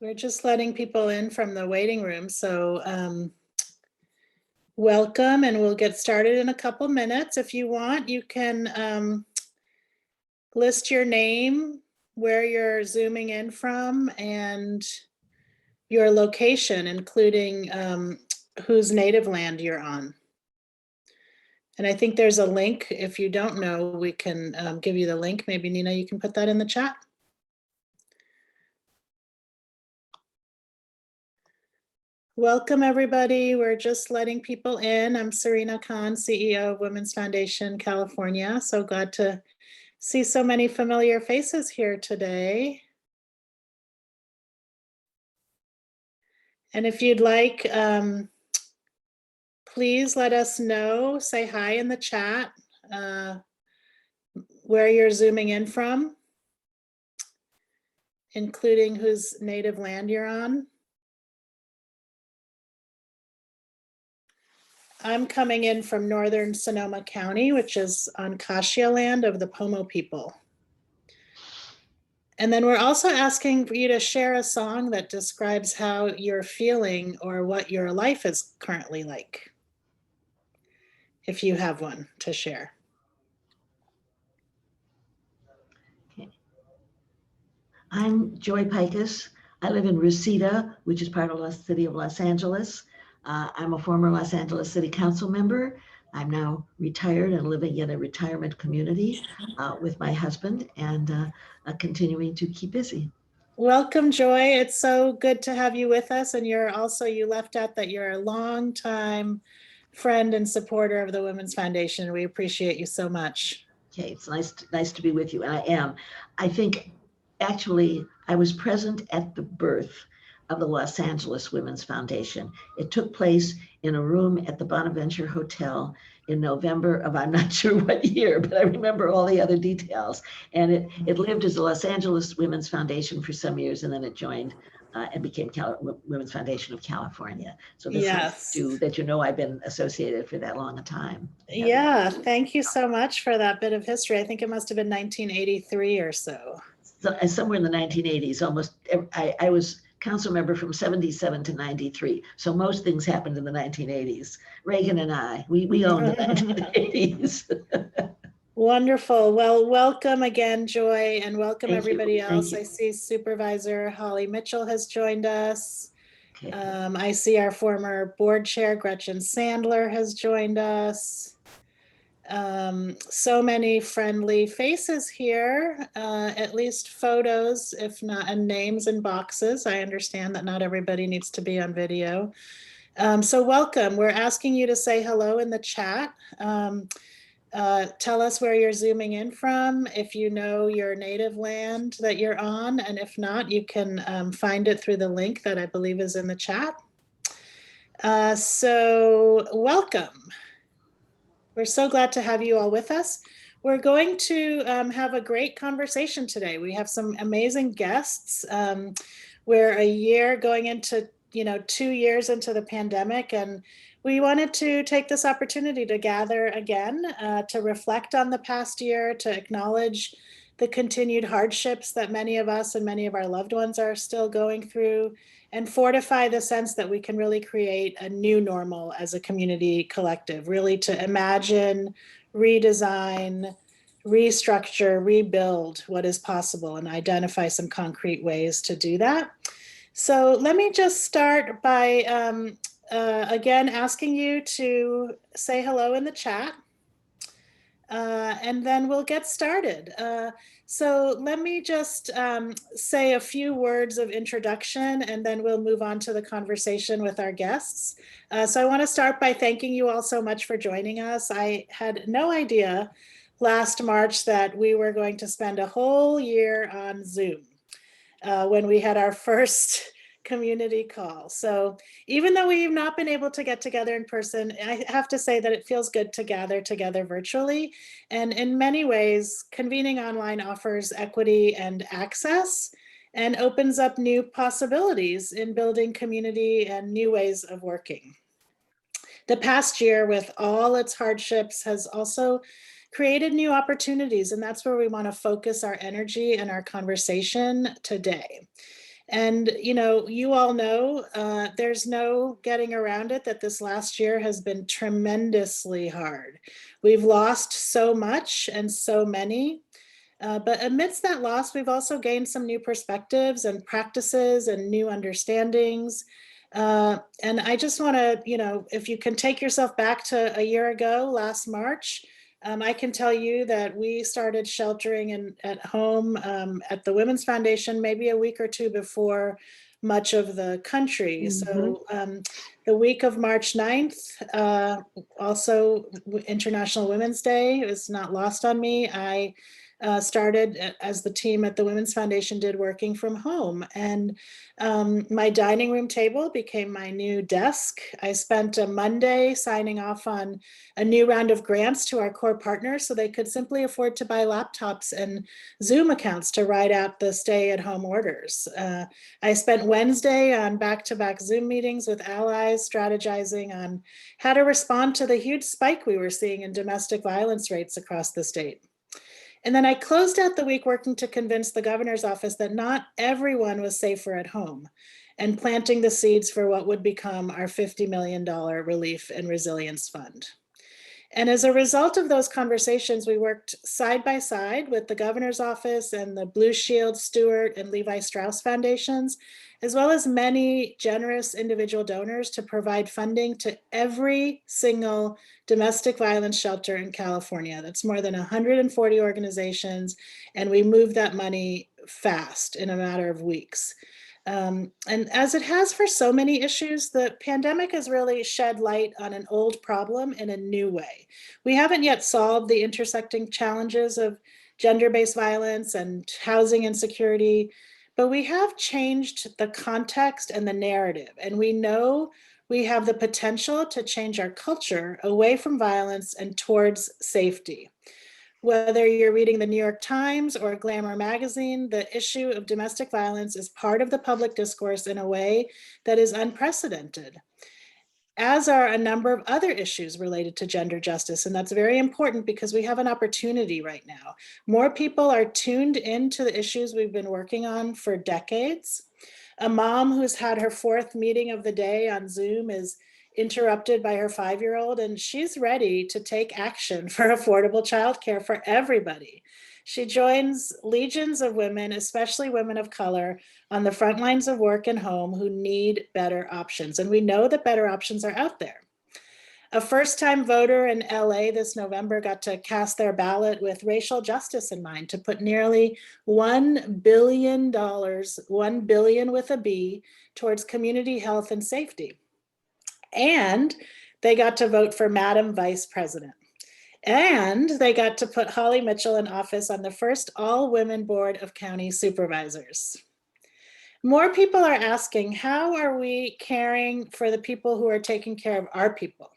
We're just letting people in from the waiting room, so welcome, and we'll get started in a couple minutes. If you want, you can list your name, where you're zooming in from, and your location, including whose native land you're on. And I think there's a link. If you don't know, we can give you the link. Maybe Nina, you can put that in the chat. Welcome, everybody. We're just letting people in. I'm Serena Khan, CEO of Women's Foundation California. So glad to see so many familiar faces here today. And if you'd like, please let us know, say hi in the chat, where you're zooming in from, including whose native land you're on. I'm coming in from northern Sonoma County, which is on Kashia land of the Pomo people. And then we're also asking for you to share a song that describes how you're feeling or what your life is currently like, if you have one to share. Okay. I'm Joy Pikus. I live in Reseda, which is part of the city of Los Angeles. I'm a former Los Angeles City Council member. I'm now retired and living in a retirement community with my husband and continuing to keep busy. Welcome, Joy. It's so good to have you with us. And you left out that you're a long-time friend and supporter of the Women's Foundation. We appreciate you so much. Okay, it's nice to be with you, and I am. I think actually I was present at the birth of the Los Angeles Women's Foundation. It took place in a room at the Bonaventure Hotel in November of, I'm not sure what year, but I remember all the other details. And it lived as the Los Angeles Women's Foundation for some years, and then it joined and became Women's Foundation of California. So this Yes. is that I've been associated for that long a time. Yeah, thank you so much for that bit of history. I think it must have been 1983 or so. Somewhere in the 1980s, almost. I was council member from 77 to 93. So most things happened in the 1980s. Reagan and I, we owned the 1980s. Wonderful. Well, welcome again, Joy, and welcome everybody else. I see Supervisor Holly Mitchell has joined us. Okay. I see our former board chair, Gretchen Sandler, has joined us. So many friendly faces here, at least photos, if not, and names in boxes. I understand that not everybody needs to be on video. So welcome. We're asking you to say hello in the chat. Tell us where you're zooming in from, if you know your native land that you're on, and if not, you can find it through the link that I believe is in the chat. So welcome. We're so glad to have you all with us. We're going to have a great conversation today. We have some amazing guests. We're a year going into, 2 years into the pandemic, and we wanted to take this opportunity to gather again, to reflect on the past year, to acknowledge the continued hardships that many of us and many of our loved ones are still going through, and fortify the sense that we can really create a new normal as a community collective, really to imagine, redesign, restructure, rebuild what is possible, and identify some concrete ways to do that. So let me just start by, again, asking you to say hello in the chat. And then we'll get started. So let me just say a few words of introduction, and then we'll move on to the conversation with our guests. So I want to start by thanking you all so much for joining us. I had no idea last March that we were going to spend a whole year on Zoom when we had our first community call. So even though we've not been able to get together in person, I have to say that it feels good to gather together virtually. And in many ways, convening online offers equity and access and opens up new possibilities in building community and new ways of working. The past year, with all its hardships, has also created new opportunities, and that's where we want to focus our energy and our conversation today. And, you all know there's no getting around it that this last year has been tremendously hard. We've lost so much and so many. But amidst that loss, we've also gained some new perspectives and practices and new understandings. And I just want to, if you can take yourself back to a year ago, last March, I can tell you that we started sheltering at home at the Women's Foundation maybe a week or two before much of the country. Mhm. So the week of March 9th, also International Women's Day, is not lost on me. I started as the team at the Women's Foundation did, working from home. And my dining room table became my new desk. I spent a Monday signing off on a new round of grants to our core partners so they could simply afford to buy laptops and Zoom accounts to ride out the stay-at-home orders. I spent Wednesday on back-to-back Zoom meetings with allies, strategizing on how to respond to the huge spike we were seeing in domestic violence rates across the state. And then I closed out the week working to convince the governor's office that not everyone was safer at home, and planting the seeds for what would become our $50 million Relief and Resilience Fund. And as a result of those conversations, we worked side by side with the governor's office and the Blue Shield, Stewart, and Levi Strauss foundations, as well as many generous individual donors to provide funding to every single domestic violence shelter in California. That's more than 140 organizations, and we moved that money fast in a matter of weeks. And as it has for so many issues, the pandemic has really shed light on an old problem in a new way. We haven't yet solved the intersecting challenges of gender-based violence and housing insecurity, but we have changed the context and the narrative, and we know we have the potential to change our culture away from violence and towards safety. Whether you're reading the New York Times or Glamour magazine, the issue of domestic violence is part of the public discourse in a way that is unprecedented, as are a number of other issues related to gender justice. And that's very important because we have an opportunity right now. More people are tuned into the issues we've been working on for decades. A mom who's had her fourth meeting of the day on Zoom is interrupted by her 5-year-old, and she's ready to take action for affordable childcare for everybody. She joins legions of women, especially women of color, on the front lines of work and home who need better options. And we know that better options are out there. A first-time voter in LA this November got to cast their ballot with racial justice in mind to put nearly $1 billion, $1 billion with a B, towards community health and safety. And they got to vote for Madam Vice President. And they got to put Holly Mitchell in office on the first all-women board of county supervisors. More people are asking, how are we caring for the people who are taking care of our people?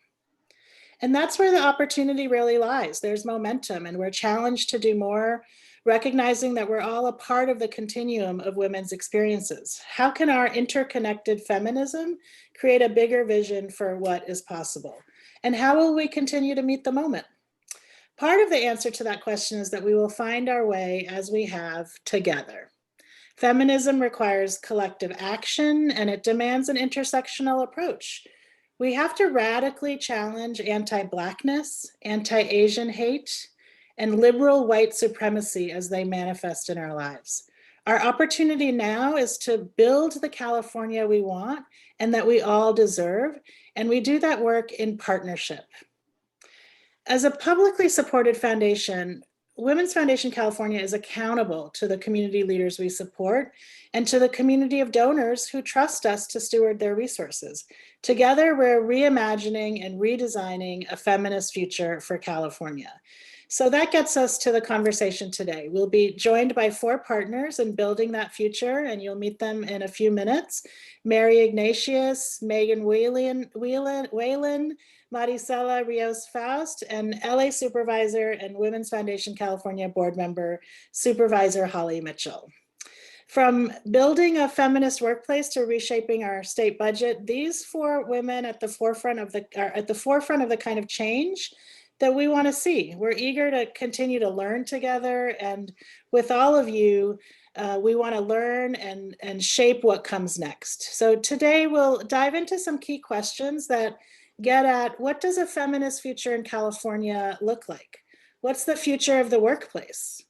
And that's where the opportunity really lies. There's momentum, and we're challenged to do more, recognizing that we're all a part of the continuum of women's experiences. How can our interconnected feminism create a bigger vision for what is possible? And how will we continue to meet the moment? Part of the answer to that question is that we will find our way as we have together. Feminism requires collective action, and it demands an intersectional approach. We have to radically challenge anti-Blackness, anti-Asian hate, and liberal white supremacy as they manifest in our lives. Our opportunity now is to build the California we want and that we all deserve, and we do that work in partnership. As a publicly supported foundation, Women's Foundation California is accountable to the community leaders we support and to the community of donors who trust us to steward their resources. Together, we're reimagining and redesigning a feminist future for California. So that gets us to the conversation today. We'll be joined by 4 partners in building that future, and you'll meet them in a few minutes. Mary Ignatius, Megan Whelan, Maricela Rios-Faust, and LA Supervisor and Women's Foundation California board member, Supervisor Holly Mitchell. From building a feminist workplace to reshaping our state budget, these 4 women are at the forefront of the kind of change that we want to see. We're eager to continue to learn together, and with all of you, We want to learn and shape what comes next. So today we'll dive into some key questions that get at, what does a feminist future in California look like? What's the future of the workplace,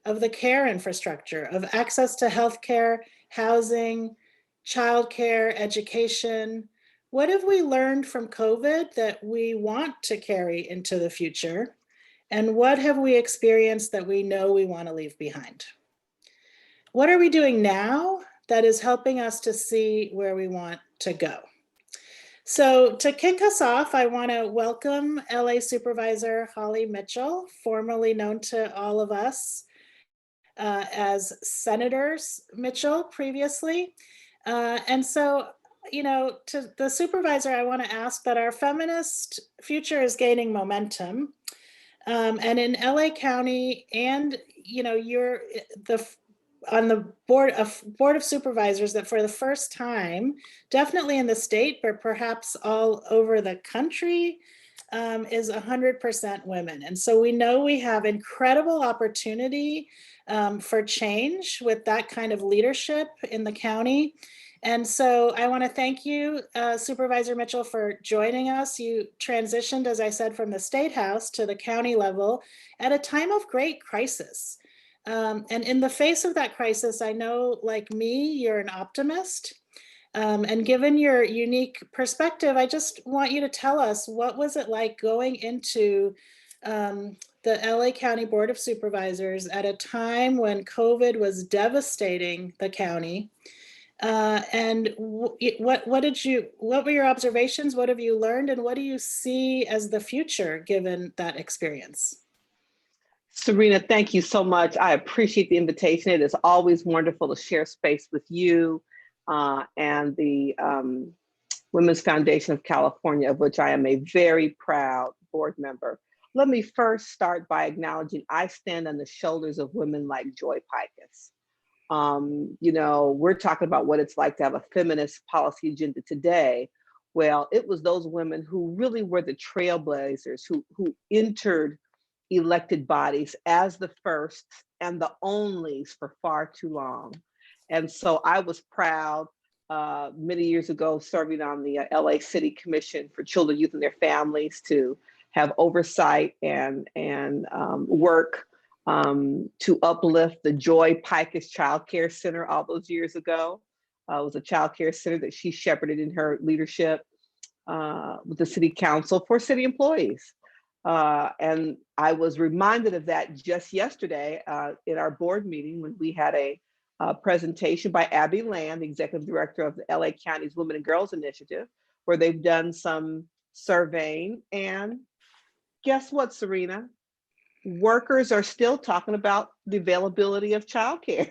of the care infrastructure, of access to healthcare, housing, childcare, education? What have we learned from COVID that we want to carry into the future? And what have we experienced that we know we want to leave behind? What are we doing now that is helping us to see where we want to go? So to kick us off, I want to welcome LA Supervisor Holly Mitchell, formerly known to all of us as Senators Mitchell previously. And so, to the supervisor, I want to ask that our feminist future is gaining momentum. And in LA County, and you're on the board of supervisors that for the first time, definitely in the state, but perhaps all over the country, is 100% women. And so we know we have incredible opportunity for change with that kind of leadership in the county. And so I want to thank you, Supervisor Mitchell, for joining us. You transitioned, as I said, from the State House to the county level at a time of great crisis. And in the face of that crisis, I know, like me, you're an optimist. And given your unique perspective, I just want you to tell us, what was it like going into the LA County Board of Supervisors at a time when COVID was devastating the county? And what were your observations? What have you learned? And what do you see as the future given that experience? Serena, thank you so much. I appreciate the invitation. It is always wonderful to share space with you and the Women's Foundation of California, of which I am a very proud board member. Let me first start by acknowledging I stand on the shoulders of women like Joy Pikus. We're talking about what it's like to have a feminist policy agenda today. Well, it was those women who really were the trailblazers, who entered elected bodies as the first and the onlys for far too long. And so I was proud many years ago, serving on the LA City Commission for Children, Youth, and their Families, to have oversight and work to uplift the Joy Pikus Child Care Center all those years ago. It was a child care center that she shepherded in her leadership with the city council for city employees. And I was reminded of that just yesterday in our board meeting when we had a presentation by Abby Land, the executive director of the LA County's Women and Girls Initiative, where they've done some surveying. And guess what, Serena? Workers are still talking about the availability of childcare,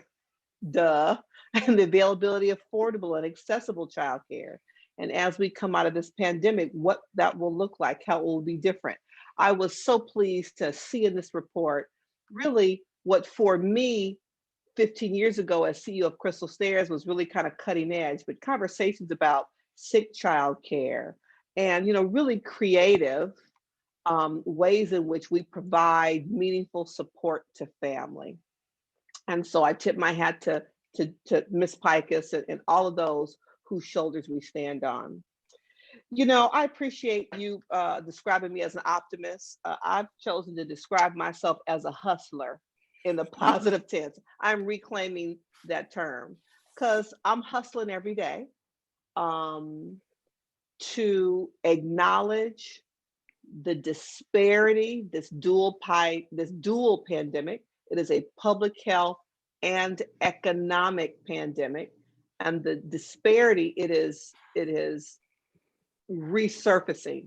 duh, and the availability of affordable and accessible childcare. And as we come out of this pandemic, what that will look like, how it will be different. I was so pleased to see in this report, really what for me, 15 years ago as CEO of Crystal Stairs was really kind of cutting edge, but conversations about sick childcare and, really creative ways in which we provide meaningful support to family. And so I tip my hat to Ms. Pikus and all of those whose shoulders we stand on. I appreciate you describing me as an optimist. I've chosen to describe myself as a hustler in the positive tense. I'm reclaiming that term because I'm hustling every day to acknowledge the disparity, this dual pandemic. It is a public health and economic pandemic, and the disparity it is resurfacing.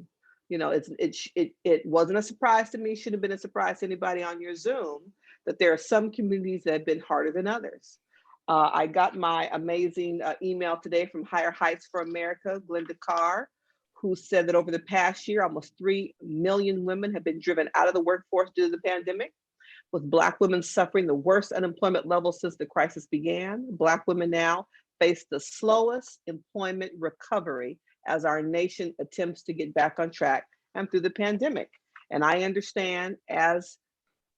It wasn't a surprise to me, shouldn't have been a surprise to anybody on your Zoom, that there are some communities that have been harder than others. I got my amazing email today from Higher Heights for America, Glenda Carr, who said that over the past year, almost 3 million women have been driven out of the workforce due to the pandemic, with Black women suffering the worst unemployment level since the crisis began. Black women now face the slowest employment recovery as our nation attempts to get back on track and through the pandemic. And I understand as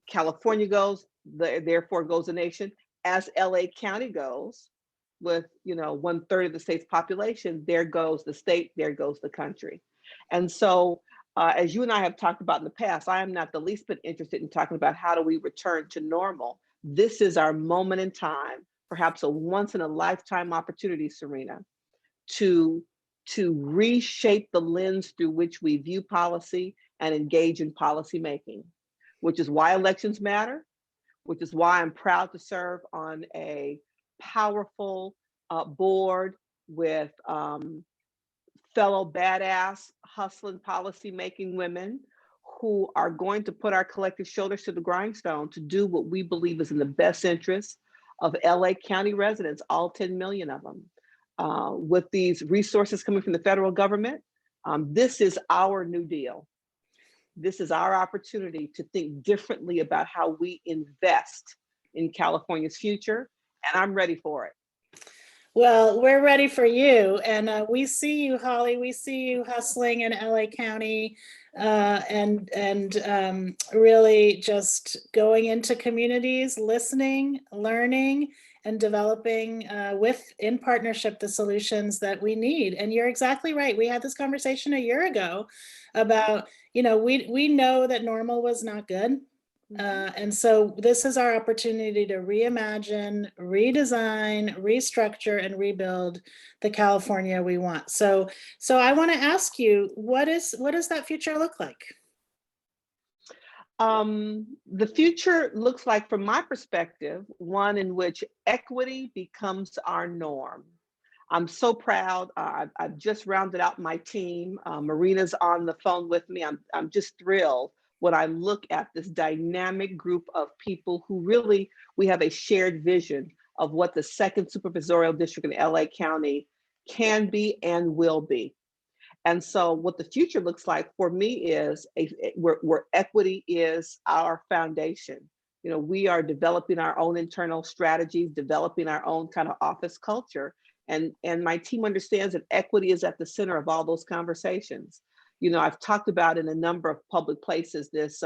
California goes, therefore goes the nation. as LA County goes, with 1/3 of the state's population, there goes the state, there goes the country. And so as you and I have talked about in the past, I am not the least bit interested in talking about how do we return to normal. This is our moment in time, perhaps a once in a lifetime opportunity, Serena, to reshape the lens through which we view policy and engage in policy making, which is why elections matter, which is why I'm proud to serve on a powerful board with fellow badass, hustling, policy-making women who are going to put our collective shoulders to the grindstone to do what we believe is in the best interest of LA County residents, all 10 million of them. With these resources coming from the federal government, this is our New Deal. This is our opportunity to think differently about how we invest in California's future, and I'm ready for it. Well, we're ready for you. And we see you, Holly. We see you hustling in LA County and really just going into communities, listening, learning, and developing in partnership the solutions that we need. And you're exactly right. We had this conversation a year ago about, we know that normal was not good. And so this is our opportunity to reimagine, redesign, restructure, and rebuild the California we want. So I want to ask you, what does that future look like? The future looks like, from my perspective, one in which equity becomes our norm. I'm so proud. I've just rounded out my team. Marina's on the phone with me. I'm just thrilled when I look at this dynamic group of people who really, we have a shared vision of what the second supervisorial district in LA County can be and will be. And so what the future looks like for me is where equity is our foundation. We are developing our own internal strategies, developing our own kind of office culture. And my team understands that equity is at the center of all those conversations. I've talked about in a number of public places this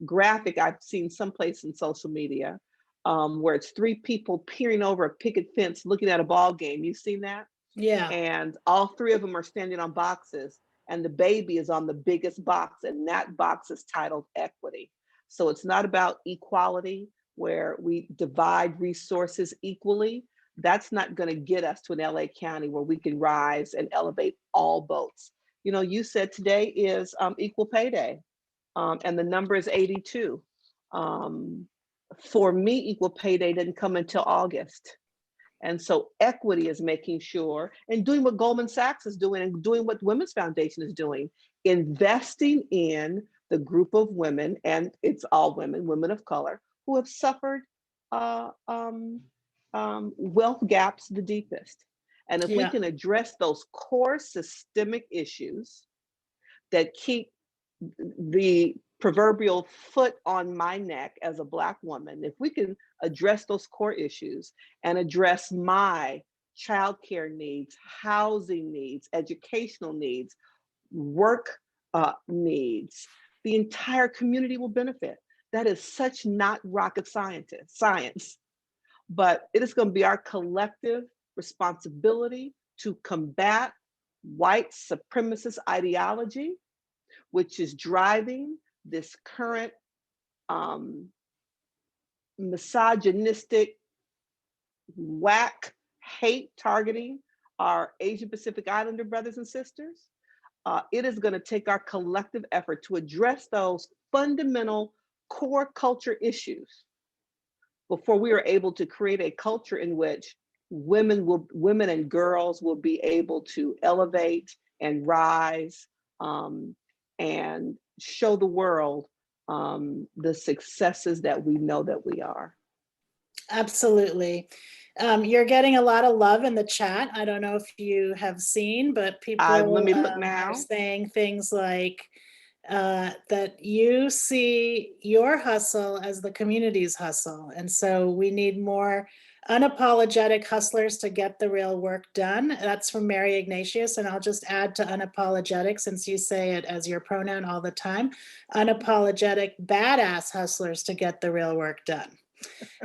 graphic I've seen someplace in social media where it's 3 people peering over a picket fence looking at a ball game. You've seen that? Yeah. And all 3 of them are standing on boxes, and the baby is on the biggest box, and that box is titled equity. So it's not about equality where we divide resources equally. That's not going to get us to an LA County where we can rise and elevate all boats. You said today is equal pay day, and the number is 82. For me, equal pay day didn't come until August. And so equity is making sure and doing what Goldman Sachs is doing and doing what Women's Foundation is doing, investing in the group of women, and it's all women of color, who have suffered wealth gaps the deepest. And if we can address those core systemic issues that keep the proverbial foot on my neck as a Black woman, if we can address those core issues and address my childcare needs, housing needs, educational needs, work needs, the entire community will benefit. That is such not rocket science, but it is going to be our collective responsibility to combat white supremacist ideology, which is driving this current misogynistic, whack hate targeting our Asian Pacific Islander brothers and sisters. It is going to take our collective effort to address those fundamental core culture issues before we are able to create a culture in which women and girls will be able to elevate and rise and show the world the successes that we know that we are. Absolutely. You're getting a lot of love in the chat. I don't know if you have seen, but people let me look now. Are saying things like that you see your hustle as the community's hustle. And so we need more unapologetic hustlers to get the real work done. That's from Mary Ignatius. And I'll just add to unapologetic, since you say it as your pronoun all the time, unapologetic badass hustlers to get the real work done.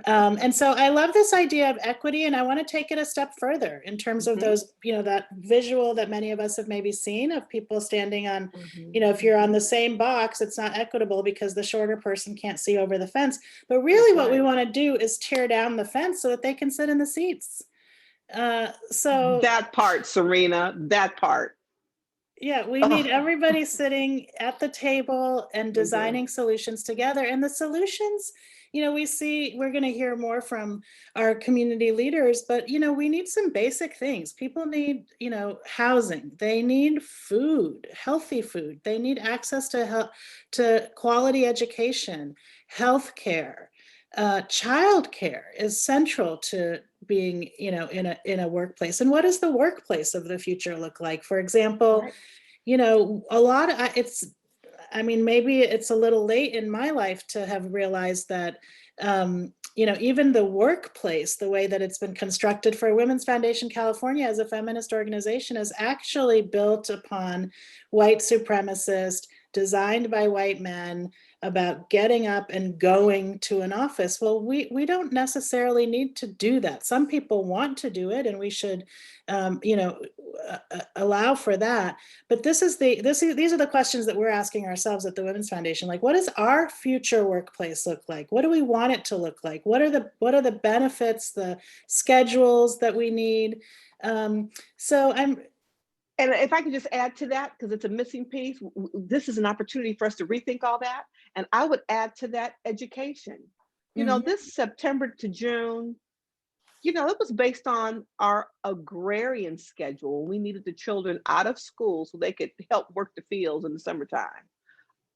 And so I love this idea of equity, and I want to take it a step further in terms of those, that visual that many of us have maybe seen of people standing on, if you're on the same box, it's not equitable because the shorter person can't see over the fence. But really what we want to do is tear down the fence so that they can sit in the seats. So that part, Serena, that part. Yeah, we need everybody sitting at the table and designing solutions together. And the solutions, we're going to hear more from our community leaders, but, we need some basic things. People need, housing. They need food, healthy food. They need access to quality education, healthcare. Childcare is central to being, in a workplace. And what does the workplace of the future look like? For example, maybe it's a little late in my life to have realized that, even the workplace, the way that it's been constructed for Women's Foundation California as a feminist organization, is actually built upon white supremacist, designed by white men, about getting up and going to an office. Well, we don't necessarily need to do that. Some people want to do it, and we should, allow for that. But these are the questions that we're asking ourselves at the Women's Foundation. Like, what does our future workplace look like? What do we want it to look like? What are the benefits, the schedules that we need? And if I could just add to that, because it's a missing piece, this is an opportunity for us to rethink all that. And I would add to that education. This September to June, it was based on our agrarian schedule. We needed the children out of school so they could help work the fields in the summertime.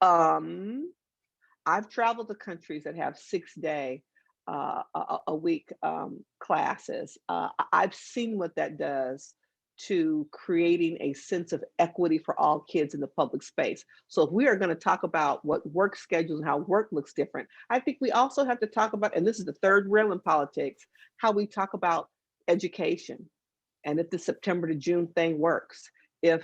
I've traveled to countries that have 6-day a week classes. I've seen what that does to creating a sense of equity for all kids in the public space. So if we are going to talk about what work schedules and how work looks different, I think we also have to talk about, and this is the third rail in politics, how we talk about education. And if the September to June thing works, if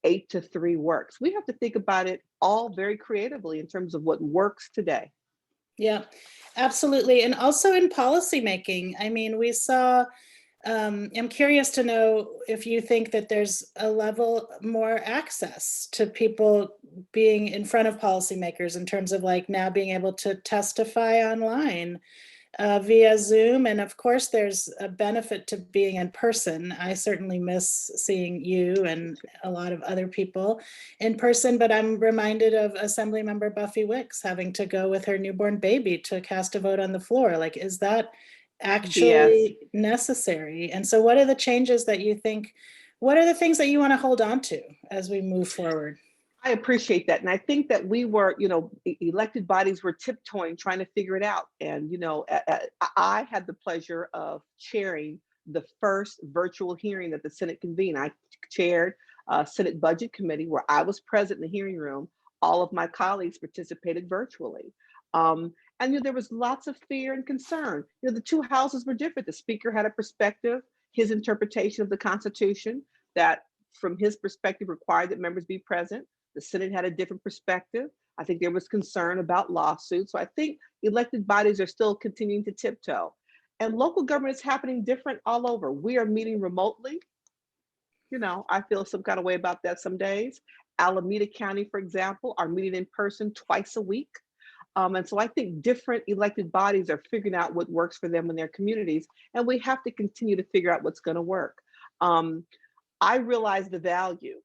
8 to 3 works, we have to think about it all very creatively in terms of what works today. Yeah, absolutely. And also in policymaking, we saw, I'm curious to know if you think that there's a level more access to people being in front of policymakers in terms of like now being able to testify online via Zoom. And of course, there's a benefit to being in person. I certainly miss seeing you and a lot of other people in person, but I'm reminded of Assemblymember Buffy Wicks having to go with her newborn baby to cast a vote on the floor. Like, is that actually necessary? And so what are the changes that you think, what are the things that you want to hold on to as we move forward? I appreciate that. And I think that we were, elected bodies were tiptoeing, trying to figure it out. And, I had the pleasure of chairing the first virtual hearing that the Senate convened. I chaired Senate Budget Committee where I was present in the hearing room. All of my colleagues participated virtually. And there was lots of fear and concern. The two houses were different. The speaker had a perspective, his interpretation of the Constitution that from his perspective required that members be present. The Senate had a different perspective. I think there was concern about lawsuits. So I think elected bodies are still continuing to tiptoe. And local government is happening different all over. We are meeting remotely. I feel some kind of way about that some days. Alameda County, for example, are meeting in person twice a week. And so I think different elected bodies are figuring out what works for them in their communities. And we have to continue to figure out what's going to work. I realized the value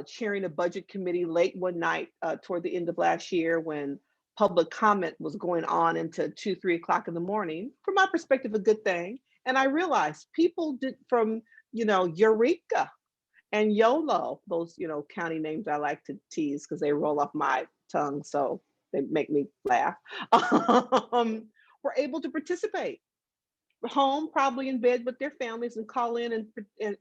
chairing a budget committee late one night toward the end of last year when public comment was going on into 2-3 o'clock in the morning. From my perspective, a good thing. And I realized people did from, Eureka and YOLO, those, county names I like to tease because they roll off my tongue. So they make me laugh, were able to participate. Home, probably in bed with their families, and call in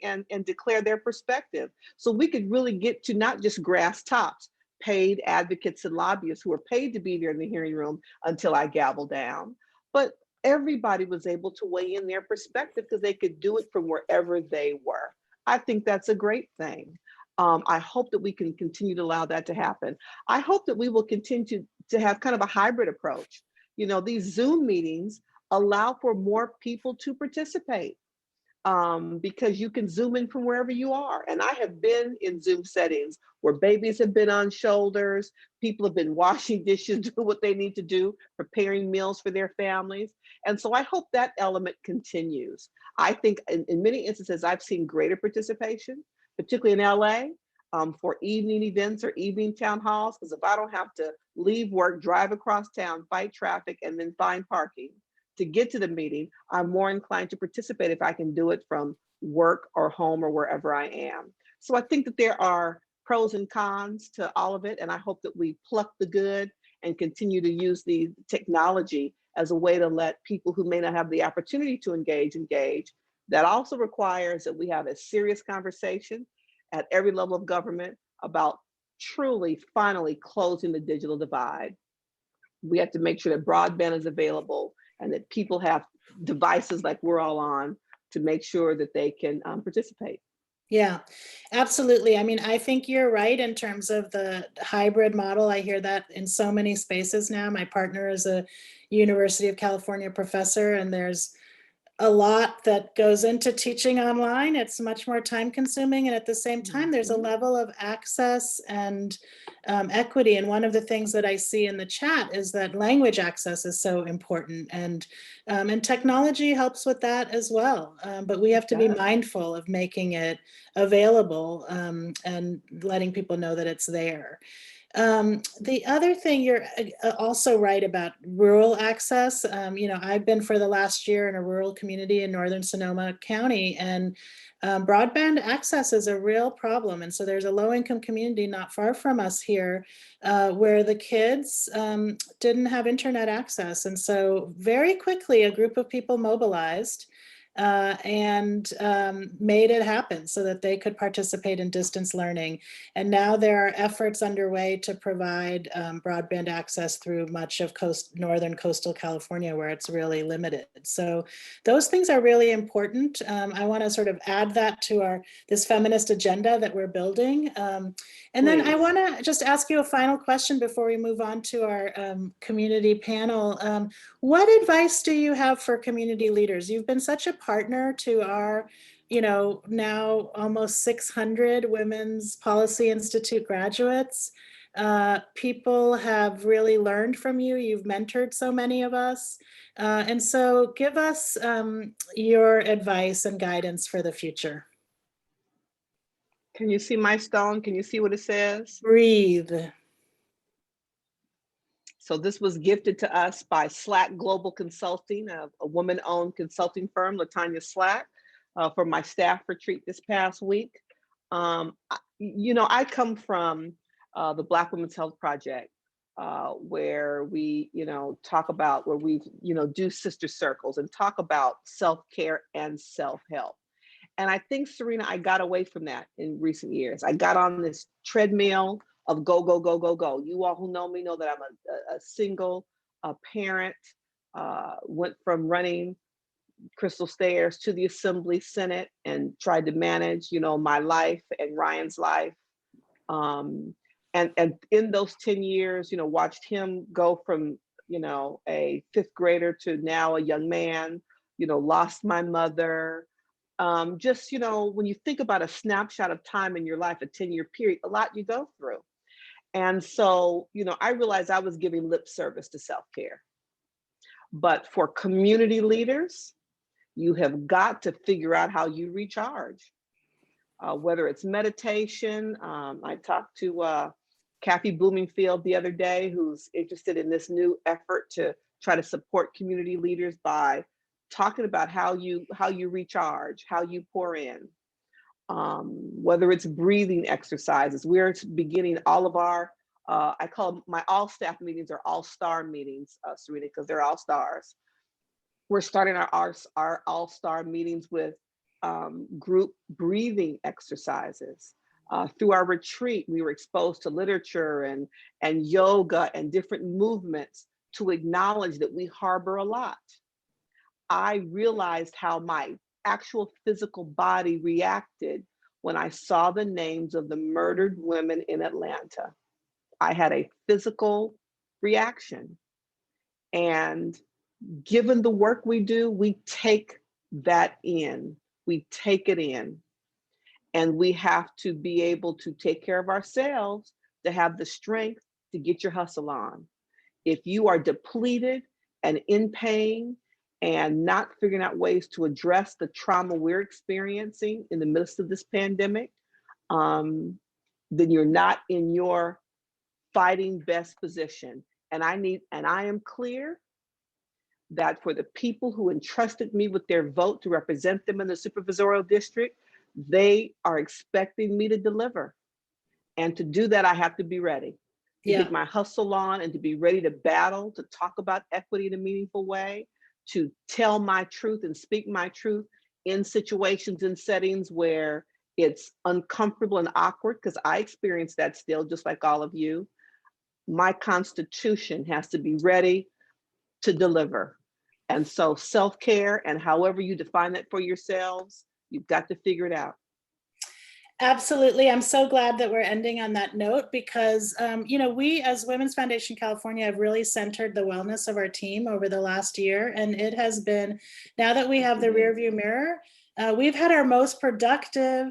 and declare their perspective. So we could really get to not just grass tops, paid advocates and lobbyists who are paid to be there in the hearing room until I gavel down, but everybody was able to weigh in their perspective because they could do it from wherever they were. I think that's a great thing. I hope that we can continue to allow that to happen. I hope that we will continue to have kind of a hybrid approach. these Zoom meetings allow for more people to participate, because you can Zoom in from wherever you are. And I have been in Zoom settings where babies have been on shoulders, people have been washing dishes, doing what they need to do, preparing meals for their families. And so I hope that element continues. I think in many instances, I've seen greater participation, particularly in LA, for evening events or evening town halls, because if I don't have to leave work, drive across town, fight traffic, and then find parking to get to the meeting, I'm more inclined to participate if I can do it from work or home or wherever I am. So I think that there are pros and cons to all of it, and I hope that we pluck the good and continue to use the technology as a way to let people who may not have the opportunity to engage. That also requires that we have a serious conversation at every level of government about truly, finally closing the digital divide. We have to make sure that broadband is available and that people have devices like we're all on to make sure that they can participate. Yeah, absolutely. I mean, I think you're right in terms of the hybrid model. I hear that in so many spaces now. My partner is a University of California professor, and there's a lot that goes into teaching online. It's much more time consuming. And at the same time, there's a level of access and equity. And one of the things that I see in the chat is that language access is so important. And technology helps with that as well. But we have to be mindful of making it available and letting people know that it's there. The other thing, you're also right about rural access. I've been for the last year in a rural community in northern Sonoma County, and broadband access is a real problem. And so there's a low-income community not far from us here where the kids didn't have internet access. And so very quickly, a group of people mobilized and made it happen so that they could participate in distance learning. And now there are efforts underway to provide broadband access through much of northern coastal California, where it's really limited. So those things are really important. I want to sort of add that to this feminist agenda that we're building. And then I want to just ask you a final question before we move on to our community panel. What advice do you have for community leaders? You've been such a partner to our, now almost 600 Women's Policy Institute graduates. People have really learned from you. You've mentored so many of us. And so give us your advice and guidance for the future. Can you see my stone? Can you see what it says? Breathe. So this was gifted to us by Slack Global Consulting, a woman-owned consulting firm, LaTanya Slack, for my staff retreat this past week. I come from the Black Women's Health Project, where we, talk about, where we, do sister circles and talk about self-care and self-help. And I think, Serena, I got away from that in recent years. I got on this treadmill of go, go, go, go, go. You all who know me know that I'm a single parent, went from running Crystal Stairs to the Assembly Senate and tried to manage, my life and Ryan's life. And in those 10 years, watched him go from, a fifth grader to now a young man, lost my mother. Just, when you think about a snapshot of time in your life, a 10-year period, a lot you go through. And so, I realized I was giving lip service to self-care. But for community leaders, you have got to figure out how you recharge, whether it's meditation. I talked to Kathy Bloomingfield the other day, who's interested in this new effort to try to support community leaders by talking about how you recharge, how you pour in. Whether it's breathing exercises. We're beginning all of our, I call them my all staff meetings are all-star meetings, Serena, because they're all stars. We're starting our all-star meetings with group breathing exercises. Through our retreat, we were exposed to literature and yoga and different movements to acknowledge that we harbor a lot. I realized how my actual physical body reacted when I saw the names of the murdered women in Atlanta. I had a physical reaction. And given the work we do, we take that in. We take it in. And we have to be able to take care of ourselves to have the strength to get your hustle on. If you are depleted and in pain and not figuring out ways to address the trauma we're experiencing in the midst of this pandemic, then you're not in your fighting best position. And I am clear that for the people who entrusted me with their vote to represent them in the supervisorial district, they are expecting me to deliver. And to do that, I have to be ready to get my hustle on and to be ready to battle, to talk about equity in a meaningful way, to tell my truth and speak my truth in situations and settings where it's uncomfortable and awkward, because I experience that still, just like all of you. My constitution has to be ready to deliver. And so self-care, and however you define that for yourselves, you've got to figure it out. Absolutely. I'm so glad that we're ending on that note, because, we as Women's Foundation California have really centered the wellness of our team over the last year. And it has been, now that we have the rearview mirror, we've had our most productive,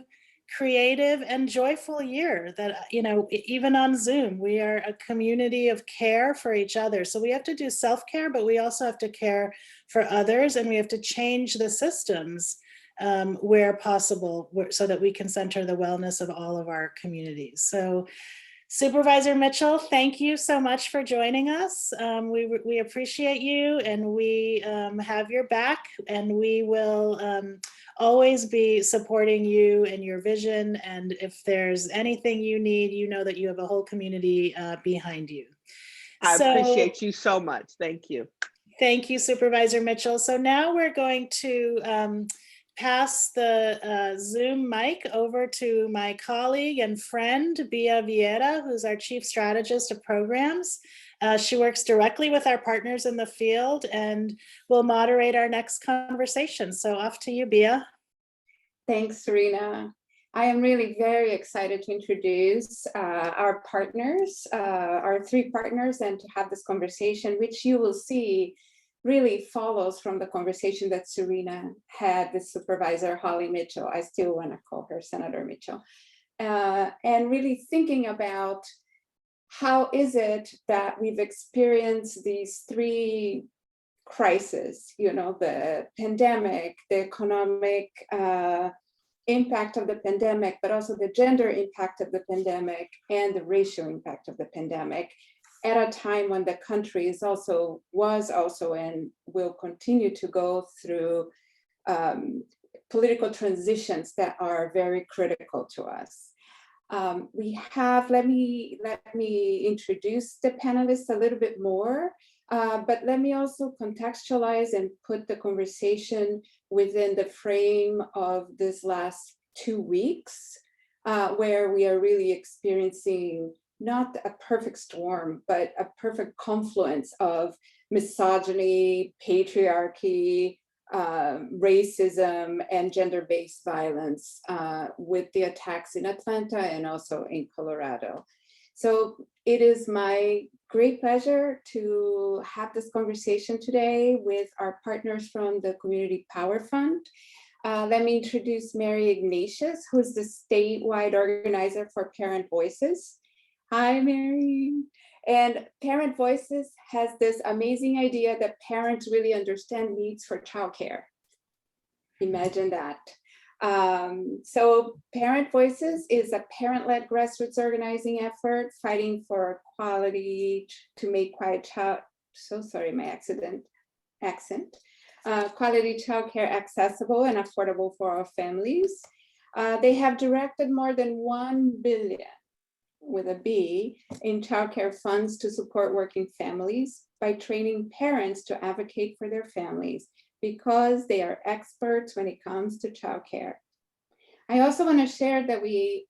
creative, and joyful year that, even on Zoom, we are a community of care for each other. So we have to do self-care, but we also have to care for others, and we have to change the systems where possible, so that we can center the wellness of all of our communities. So Supervisor Mitchell, thank you so much for joining us. We appreciate you, and we have your back, and we will always be supporting you and your vision. And if there's anything you need, you know that you have a whole community behind you. I appreciate you so much. Thank you. Thank you, Supervisor Mitchell. So now we're going to pass the Zoom mic over to my colleague and friend, Bia Vieira, who's our Chief Strategist of Programs. She works directly with our partners in the field and will moderate our next conversation. So off to you, Bia. Thanks, Serena. I am really very excited to introduce our partners, our three partners, and to have this conversation, which you will see really follows from the conversation that Serena had with Supervisor Holly Mitchell. I still want to call her Senator Mitchell. And really thinking about how is it that we've experienced these three crises, the pandemic, the economic impact of the pandemic, but also the gender impact of the pandemic and the racial impact of the pandemic, at a time when the country was also and will continue to go through political transitions that are very critical to us. Let me introduce the panelists a little bit more, but let me also contextualize and put the conversation within the frame of this last 2 weeks, where we are really experiencing not a perfect storm, but a perfect confluence of misogyny, patriarchy, racism, and gender-based violence with the attacks in Atlanta and also in Colorado. So it is my great pleasure to have this conversation today with our partners from the Community Power Fund. Let me introduce Mary Ignatius, who is the statewide organizer for Parent Voices. Hi, Mary. And Parent Voices has this amazing idea that parents really understand needs for childcare. Imagine that. So Parent Voices is a parent-led grassroots organizing effort fighting for quality to make quiet child, so sorry, my accent, quality childcare accessible and affordable for our families. They have directed more than 1 billion with a B in childcare funds to support working families by training parents to advocate for their families because they are experts when it comes to childcare. I also want to share that we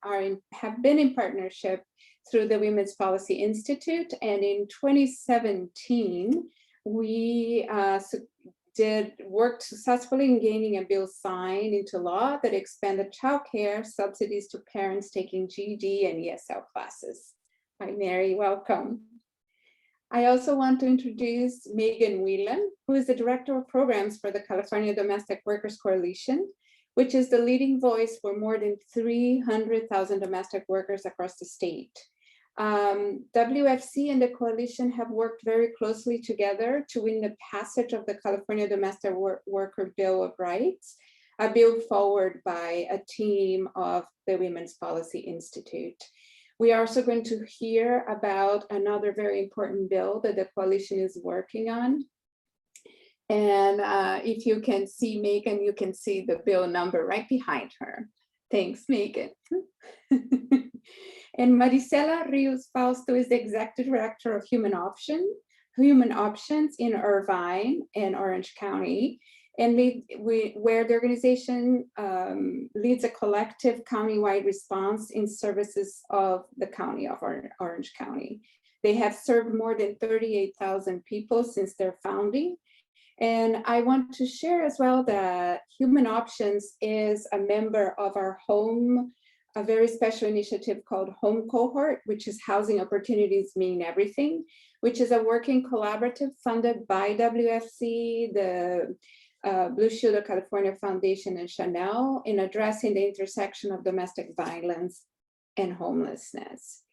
have been in partnership through the Women's Policy Institute, and in 2017, we worked successfully in gaining a bill signed into law that expanded childcare subsidies to parents taking GED and ESL classes. Hi, Mary, welcome. I also want to introduce Megan Whelan, who is the Director of Programs for the California Domestic Workers Coalition, which is the leading voice for more than 300,000 domestic workers across the state. WFC and the coalition have worked very closely together to win the passage of the California Domestic Worker Bill of Rights, a bill forward by a team of the Women's Policy Institute. We are also going to hear about another very important bill that the coalition is working on. And if you can see Megan, you can see the bill number right behind her. Thanks, Megan. And Maricela Rios-Faust is the Executive Director of Human Options in Irvine and Orange County, and where the organization leads a collective countywide response in services of the county of Orange County. They have served more than 38,000 people since their founding. And I want to share as well that Human Options is a member of our a very special initiative called Home Cohort, which is Housing Opportunities Mean Everything, which is a working collaborative funded by WFC, the Blue Shield of California Foundation, and Chanel in addressing the intersection of domestic violence and homelessness.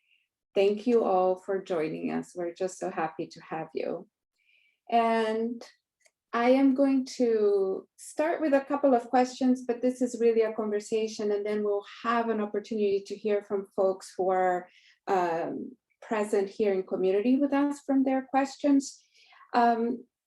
Thank you all for joining us. We're just so happy to have you. And I am going to start with a couple of questions, but this is really a conversation, and then we'll have an opportunity to hear from folks who are present here in community with us from their questions.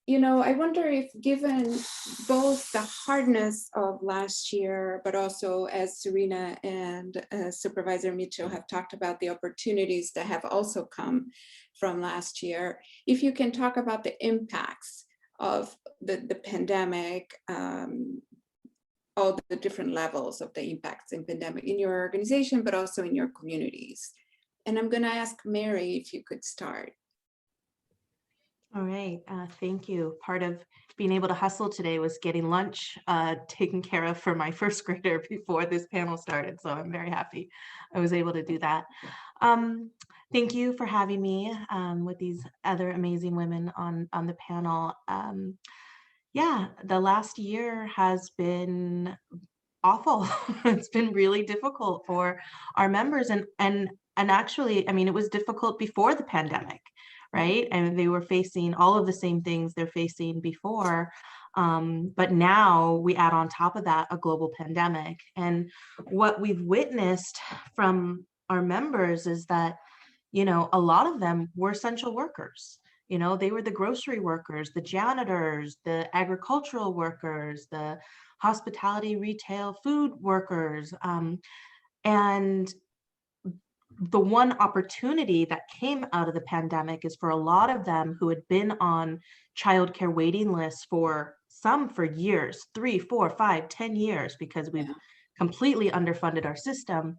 You know, I wonder if, given both the hardness of last year, but also as Serena and Supervisor Mitchell have talked about the opportunities that have also come from last year, if you can talk about the impacts of the pandemic, all the different levels of the impacts in pandemic in your organization, but also in your communities. And I'm going to ask Mary if you could start. All right, thank you. Part of being able to hustle today was getting lunch taken care of for my first grader before this panel started. So I'm very happy I was able to do that. Thank you for having me with these other amazing women on the panel. Yeah, the last year has been awful. It's been really difficult for our members, and actually, I mean, it was difficult before the pandemic, right? And they were facing all of the same things they're facing before. But now we add on top of that a global pandemic. And what we've witnessed from our members is that, you know, a lot of them were essential workers. You know, they were the grocery workers, the janitors, the agricultural workers, the hospitality, retail, food workers. And the one opportunity that came out of the pandemic is for a lot of them who had been on childcare waiting lists for years, 3, 4, 5, 10 years, because we've completely underfunded our system.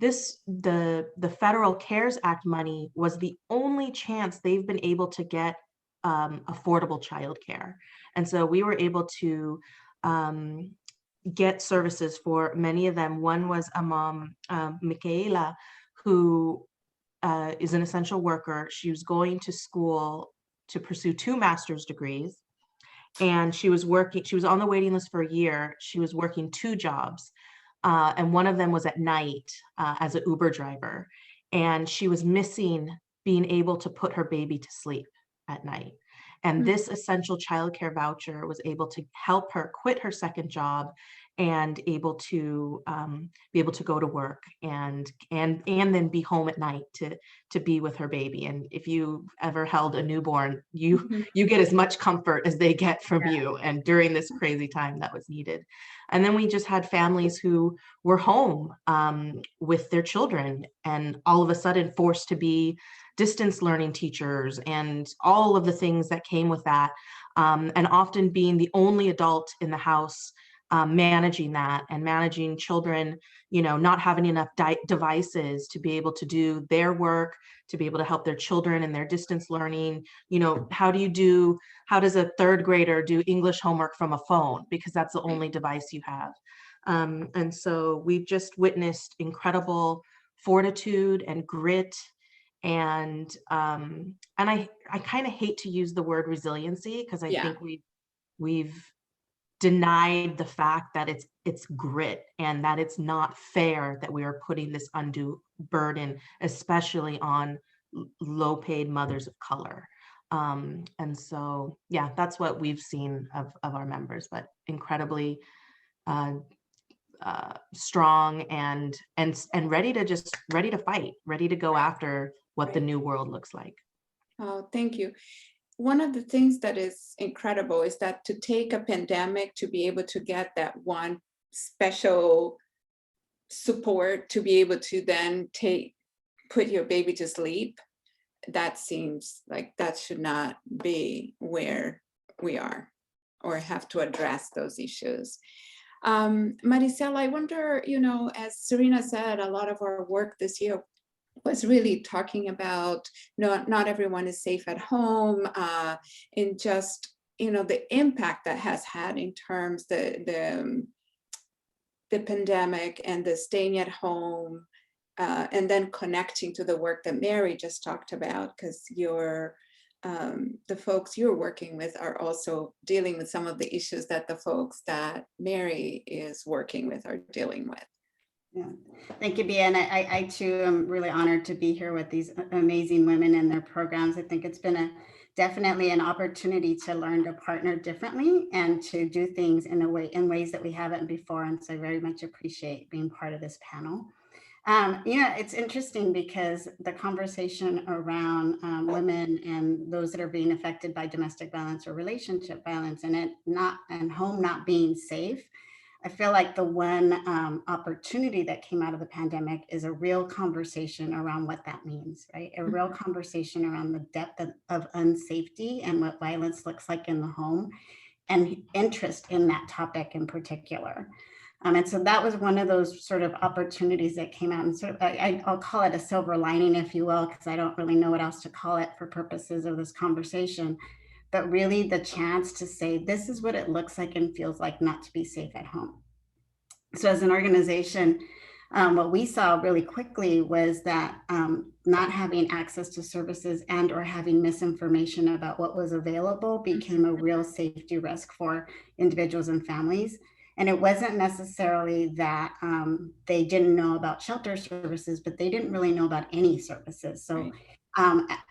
The Federal CARES Act money was the only chance they've been able to get affordable childcare. And so we were able to get services for many of them. One was a mom, Michaela, who is an essential worker. She was going to school to pursue 2 master's degrees. And she was on the waiting list for a year. She was working 2 jobs. And one of them was at night as an Uber driver. And she was missing being able to put her baby to sleep at night. And this essential childcare voucher was able to help her quit her second job and able to be able to go to work and then be home at night to be with her baby. And if you ever held a newborn, you get as much comfort as they get from you. And during this crazy time, that was needed. And then we just had families who were home with their children and all of a sudden forced to be distance learning teachers and all of the things that came with that. And often being the only adult in the house managing that and managing children, you know, not having enough devices to be able to do their work, to be able to help their children in their distance learning. You know, how does a 3rd grader do English homework from a phone? Because that's the only device you have. And so we've just witnessed incredible fortitude and grit And I kind of hate to use the word resiliency, because I think we've denied the fact that it's grit, and that it's not fair that we are putting this undue burden, especially on low paid mothers of color. And so, yeah, that's what we've seen of our members, but incredibly strong and ready to fight, ready to go after what the new world looks like. Oh, thank you. One of the things that is incredible is that to take a pandemic to be able to get that one special support to be able to then put your baby to sleep, that seems like that should not be where we are or have to address those issues. Maricela, I wonder, as Serena said, a lot of our work this year was really talking about not everyone is safe at home, and just the impact that has had in terms the pandemic and the staying at home, and then connecting to the work that Mary just talked about, because the folks you're working with are also dealing with some of the issues that the folks that Mary is working with are dealing with. Yeah, thank you, Bea. And I too am really honored to be here with these amazing women and their programs. I think it's been definitely an opportunity to learn to partner differently and to do things in ways that we haven't before. And so I very much appreciate being part of this panel. It's interesting because the conversation around women and those that are being affected by domestic violence or relationship violence and home not being safe, I feel like the one opportunity that came out of the pandemic is a real conversation around what that means, right? A real conversation around the depth of unsafety and what violence looks like in the home, and interest in that topic in particular. And so that was one of those sort of opportunities that came out, and sort of, I'll call it a silver lining, if you will, because I don't really know what else to call it for purposes of this conversation. But really the chance to say, this is what it looks like and feels like not to be safe at home. So as an organization, what we saw really quickly was that not having access to services and or having misinformation about what was available became a real safety risk for individuals and families. And it wasn't necessarily that they didn't know about shelter services, but they didn't really know about any services. So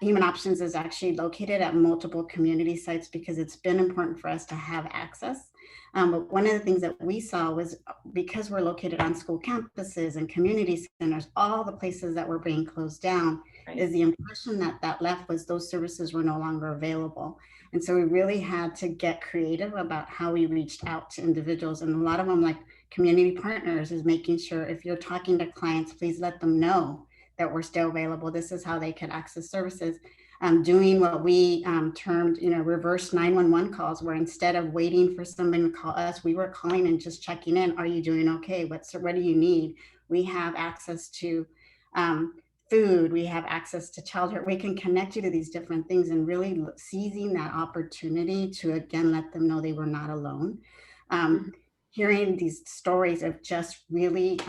Human Options is actually located at multiple community sites because it's been important for us to have access. But one of the things that we saw was, because we're located on school campuses and community centers, all the places that were being closed down, is the impression that left was those services were no longer available. And so we really had to get creative about how we reached out to individuals. And a lot of them, like community partners, is making sure if you're talking to clients, please let them know that we're still available. This is how they can access services. Doing what we termed, reverse 911 calls, where instead of waiting for somebody to call us, we were calling and just checking in. Are you doing okay? What do you need? We have access to food. We have access to childcare. We can connect you to these different things, and really seizing that opportunity to, again, let them know they were not alone. Hearing these stories of just really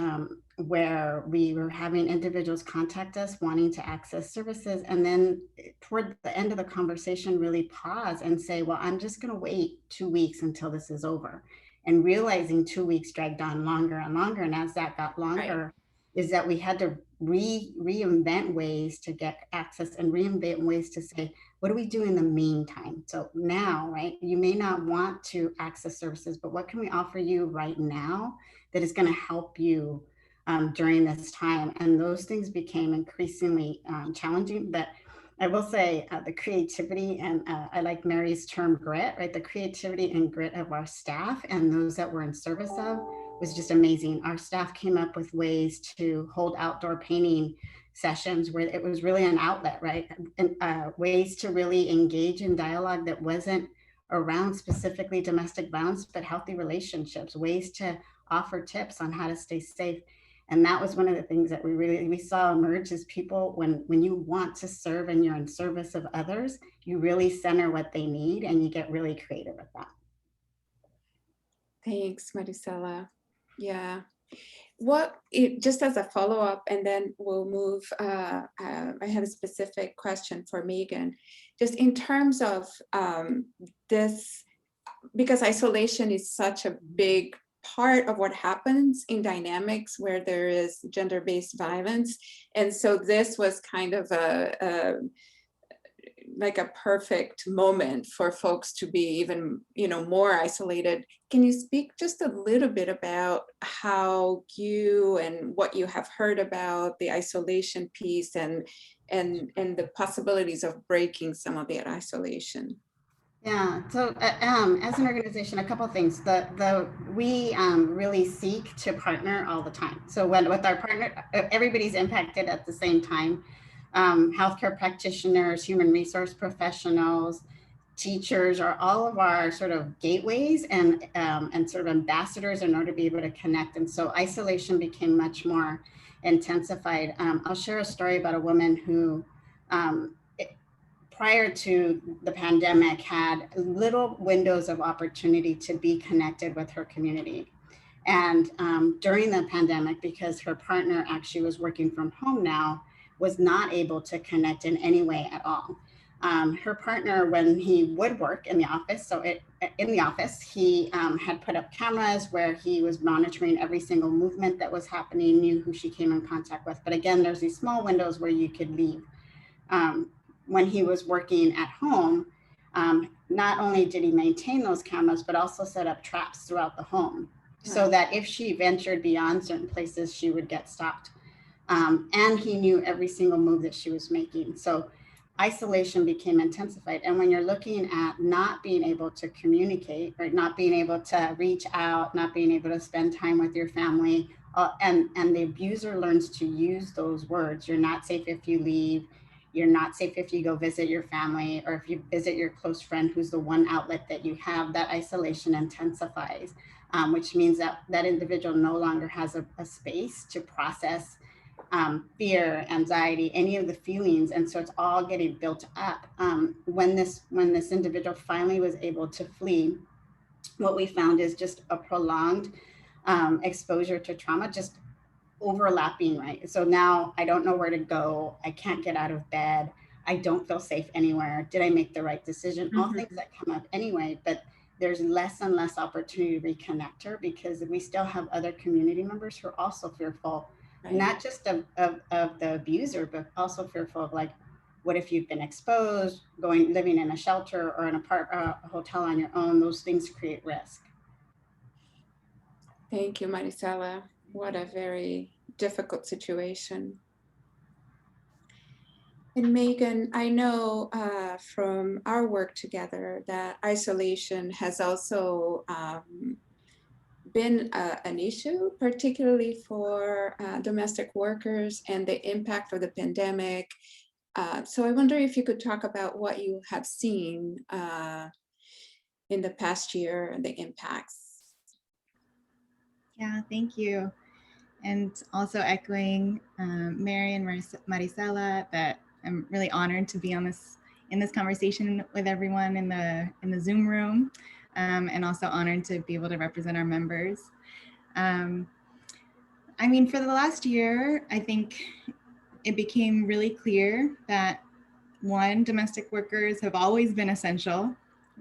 where we were having individuals contact us wanting to access services, and then toward the end of the conversation really pause and say, well, I'm just going to wait 2 weeks until this is over, and realizing 2 weeks dragged on longer and longer. And as that got longer, is that we had to reinvent ways to get access and reinvent ways to say, what do we do in the meantime? So now, right, you may not want to access services, but what can we offer you right now that is going to help you during this time? And those things became increasingly challenging. But I will say the creativity, and I like Mary's term grit, right? The creativity and grit of our staff and those that we're in service of was just amazing. Our staff came up with ways to hold outdoor painting sessions where it was really an outlet, right? And ways to really engage in dialogue that wasn't around specifically domestic violence, but healthy relationships, ways to offer tips on how to stay safe. And that was one of the things that we saw emerge as people, when you want to serve and you're in service of others, you really center what they need and you get really creative with that. Thanks, Maricela. Yeah. just as a follow-up, and then we'll move, I have a specific question for Megan, just in terms of this, because isolation is such a big part of what happens in dynamics where there is gender-based violence. And so this was kind of like a perfect moment for folks to be even, more isolated. Can you speak just a little bit about how you and what you have heard about the isolation piece and the possibilities of breaking some of that isolation? Yeah, so as an organization, a couple of things. We really seek to partner all the time. So with our partner, everybody's impacted at the same time. Healthcare practitioners, human resource professionals, teachers are all of our sort of gateways and sort of ambassadors in order to be able to connect. And so isolation became much more intensified. I'll share a story about a woman who prior to the pandemic had little windows of opportunity to be connected with her community. And during the pandemic, because her partner actually was working from home now, was not able to connect in any way at all. Her partner, when he would work in the office, he had put up cameras where he was monitoring every single movement that was happening, knew who she came in contact with. But again, there's these small windows where you could leave. When he was working at home, not only did he maintain those cameras, but also set up traps throughout the home so that if she ventured beyond certain places, she would get stopped. And he knew every single move that she was making. So isolation became intensified. And when you're looking at not being able to communicate, right, not being able to reach out, not being able to spend time with your family, and the abuser learns to use those words. You're not safe if you leave. You're not safe if you go visit your family, or if you visit your close friend who's the one outlet that you have. That isolation intensifies, which means that that individual no longer has a space to process fear, anxiety, any of the feelings. And so it's all getting built up. When this individual finally was able to flee, what we found is just a prolonged exposure to trauma, just overlapping, right? So now I don't know where to go. I can't get out of bed. I don't feel safe anywhere. Did I make the right decision? All things that come up anyway, but there's less and less opportunity to reconnect her because we still have other community members who are also fearful, not just of the abuser, but also fearful of, like, what if you've been exposed, living in a shelter or in a hotel on your own? Those things create risk. Thank you, Maricela. What a very difficult situation. And Megan, I know from our work together that isolation has also been an issue, particularly for domestic workers and the impact of the pandemic. So I wonder if you could talk about what you have seen in the past year and the impacts. Yeah, thank you. And also echoing Mary and Maricela, that I'm really honored to be in this conversation with everyone in the Zoom room, and also honored to be able to represent our members. I mean, for the last year, I think it became really clear that, one, domestic workers have always been essential,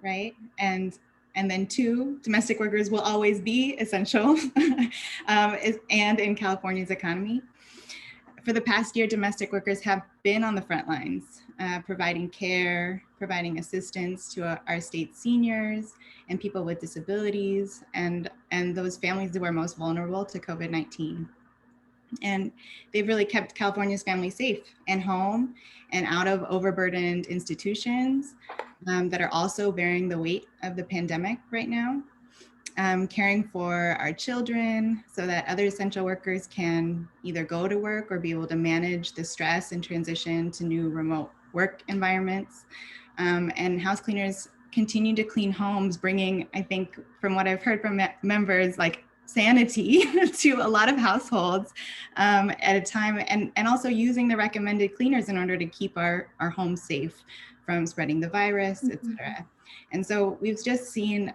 right? And then two, domestic workers will always be essential, and in California's economy. For the past year, domestic workers have been on the front lines, providing care, providing assistance to our state seniors and people with disabilities, and those families who are most vulnerable to COVID-19. And they've really kept California's families safe and home and out of overburdened institutions that are also bearing the weight of the pandemic right now. Caring for our children so that other essential workers can either go to work or be able to manage the stress and transition to new remote work environments. And house cleaners continue to clean homes, bringing, I think, from what I've heard from members, like sanity to a lot of households at a time, and also using the recommended cleaners in order to keep our homes safe from spreading the virus, et cetera. And so we've just seen,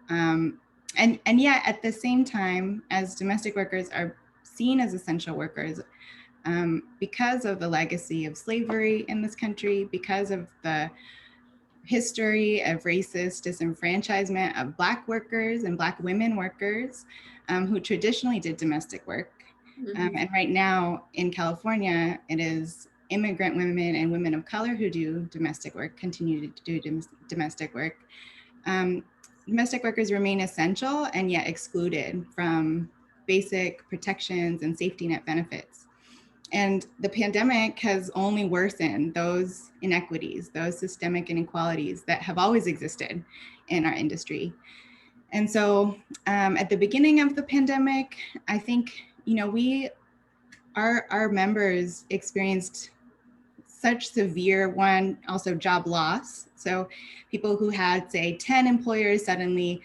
and yet at the same time, as domestic workers are seen as essential workers because of the legacy of slavery in this country, because of the history of racist disenfranchisement of Black workers and Black women workers who traditionally did domestic work. And right now in California, it is immigrant women and women of color who do domestic work, continue to do domestic work. Domestic workers remain essential and yet excluded from basic protections and safety net benefits. And the pandemic has only worsened those inequities, those systemic inequalities that have always existed in our industry. And so at the beginning of the pandemic, I think, our members experienced such severe, also job loss. So people who had, say, 10 employers suddenly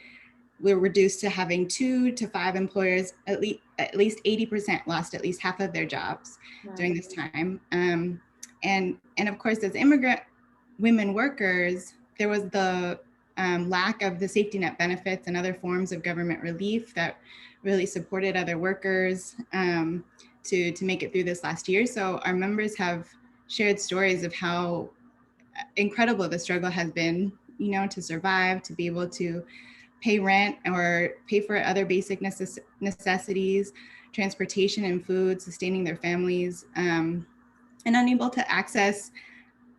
were reduced to having 2 to 5 employers. At least 80% lost at least half of their jobs during this time. And of course, as immigrant women workers, there was the lack of the safety net benefits and other forms of government relief that really supported other workers to make it through this last year. So our members have shared stories of how incredible the struggle has been, to survive, to be able to pay rent or pay for other basic necessities, transportation and food, sustaining their families, and unable to access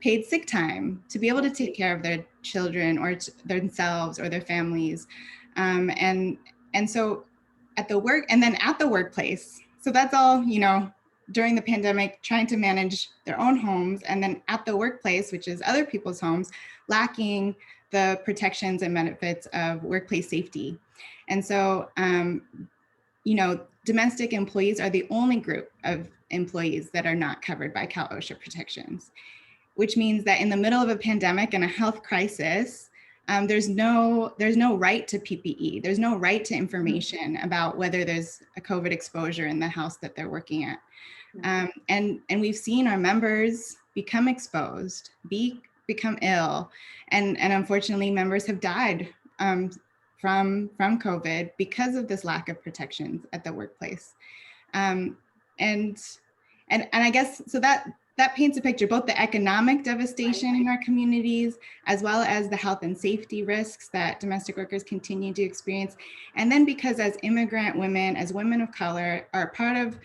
paid sick time to be able to take care of their children or themselves or their families. And so at the workplace, so that's all, during the pandemic, trying to manage their own homes, and then at the workplace, which is other people's homes, lacking the protections and benefits of workplace safety. And so, domestic employees are the only group of employees that are not covered by Cal OSHA protections, which means that in the middle of a pandemic and a health crisis, there's no right to PPE. There's no right to information about whether there's a COVID exposure in the house that they're working at. And we've seen our members become exposed, become ill, and unfortunately members have died from COVID because of this lack of protections at the workplace. And I guess so that paints a picture, both the economic devastation in our communities, as well as the health and safety risks that domestic workers continue to experience. And then because as immigrant women, as women of color, are part of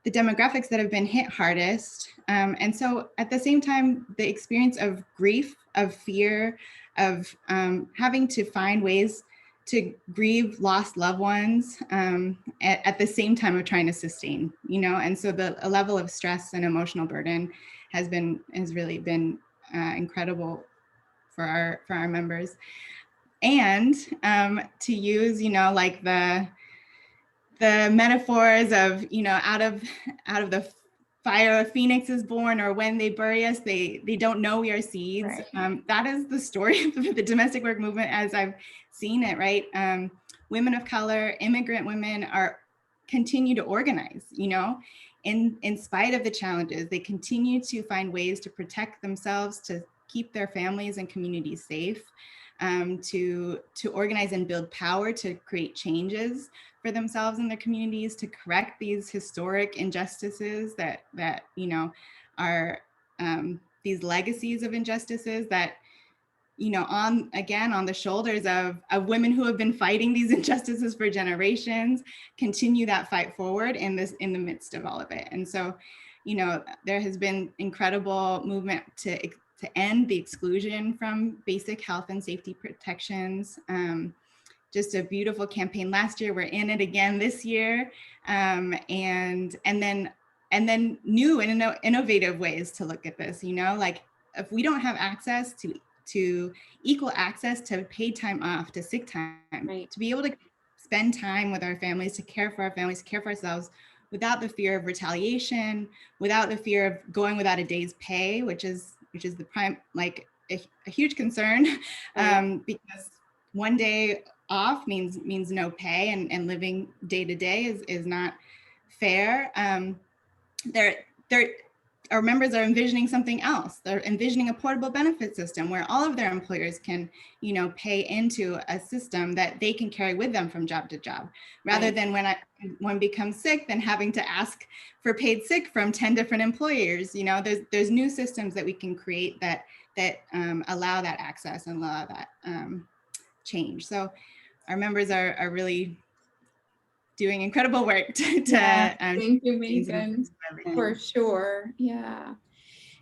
the demographics that have been hit hardest. And so at the same time, the experience of grief, of fear, of having to find ways to grieve lost loved ones at the same time of trying to sustain, and so a level of stress and emotional burden has really been incredible for our members. And to use, like the metaphors of, out of the fire a phoenix is born, or when they bury us, they don't know we are seeds. Right. That is the story of the domestic work movement as I've seen it, right? Women of color, immigrant women continue to organize, in spite of the challenges. They continue to find ways to protect themselves, to keep their families and communities safe, to organize and build power, to create changes for themselves and their communities, to correct these historic injustices that are these legacies of injustices that, on the shoulders of women who have been fighting these injustices for generations, continue that fight forward in the midst of all of it. And so, there has been incredible movement to end the exclusion from basic health and safety protections. Just a beautiful campaign last year. We're in it again this year, and then new and innovative ways to look at this. Like if we don't have access to equal access to paid time off, to sick time, right, to be able to spend time with our families, to care for our families, to care for ourselves, without the fear of retaliation, without the fear of going without a day's pay, which is the prime, like a huge concern, because one day off means no pay, and living day to day is not fair. our members are envisioning something else. They're envisioning a portable benefit system where all of their employers can, pay into a system that they can carry with them from job to job, rather than when one becomes sick, then having to ask for paid sick from 10 different employers. There's new systems that we can create that allow that access and allow that change. So our members are really doing incredible work to thank you, Megan, for sure. Yeah.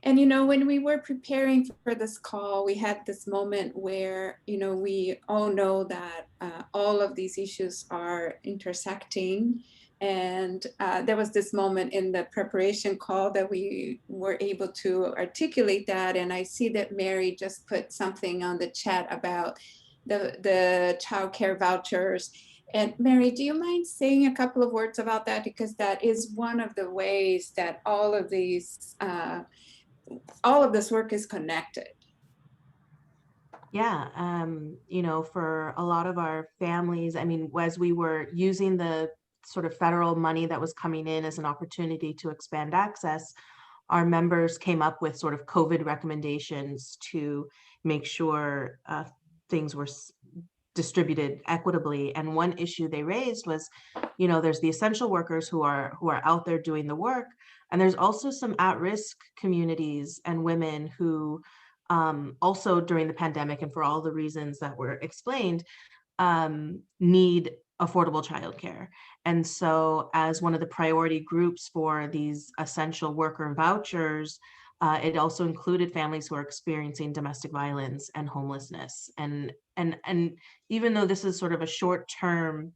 And, when we were preparing for this call, we had this moment where, we all know that all of these issues are intersecting. And there was this moment in the preparation call that we were able to articulate that. And I see that Mary just put something on the chat about the childcare vouchers. And Mary, do you mind saying a couple of words about that? Because that is one of the ways that all of this work is connected. Yeah, for a lot of our families, as we were using the sort of federal money that was coming in as an opportunity to expand access, our members came up with sort of COVID recommendations to make sure things were distributed equitably. And one issue they raised was, there's the essential workers who are out there doing the work, and there's also some at-risk communities and women who also during the pandemic, and for all the reasons that were explained, need affordable childcare. And so as one of the priority groups for these essential worker vouchers, it also included families who are experiencing domestic violence and homelessness. And even though this is sort of a short-term,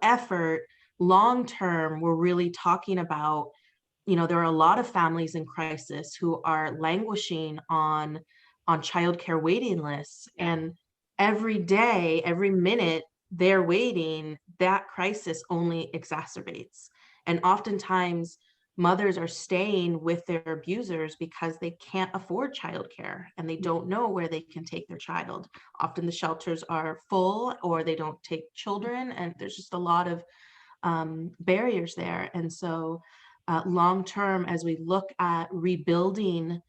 effort, long-term, we're really talking about, there are a lot of families in crisis who are languishing on childcare waiting lists, and every day, every minute they're waiting, that crisis only exacerbates. And oftentimes mothers are staying with their abusers because they can't afford childcare and they don't know where they can take their child. Often the shelters are full or they don't take children, and there's just a lot of barriers there. And so long term, as we look at rebuilding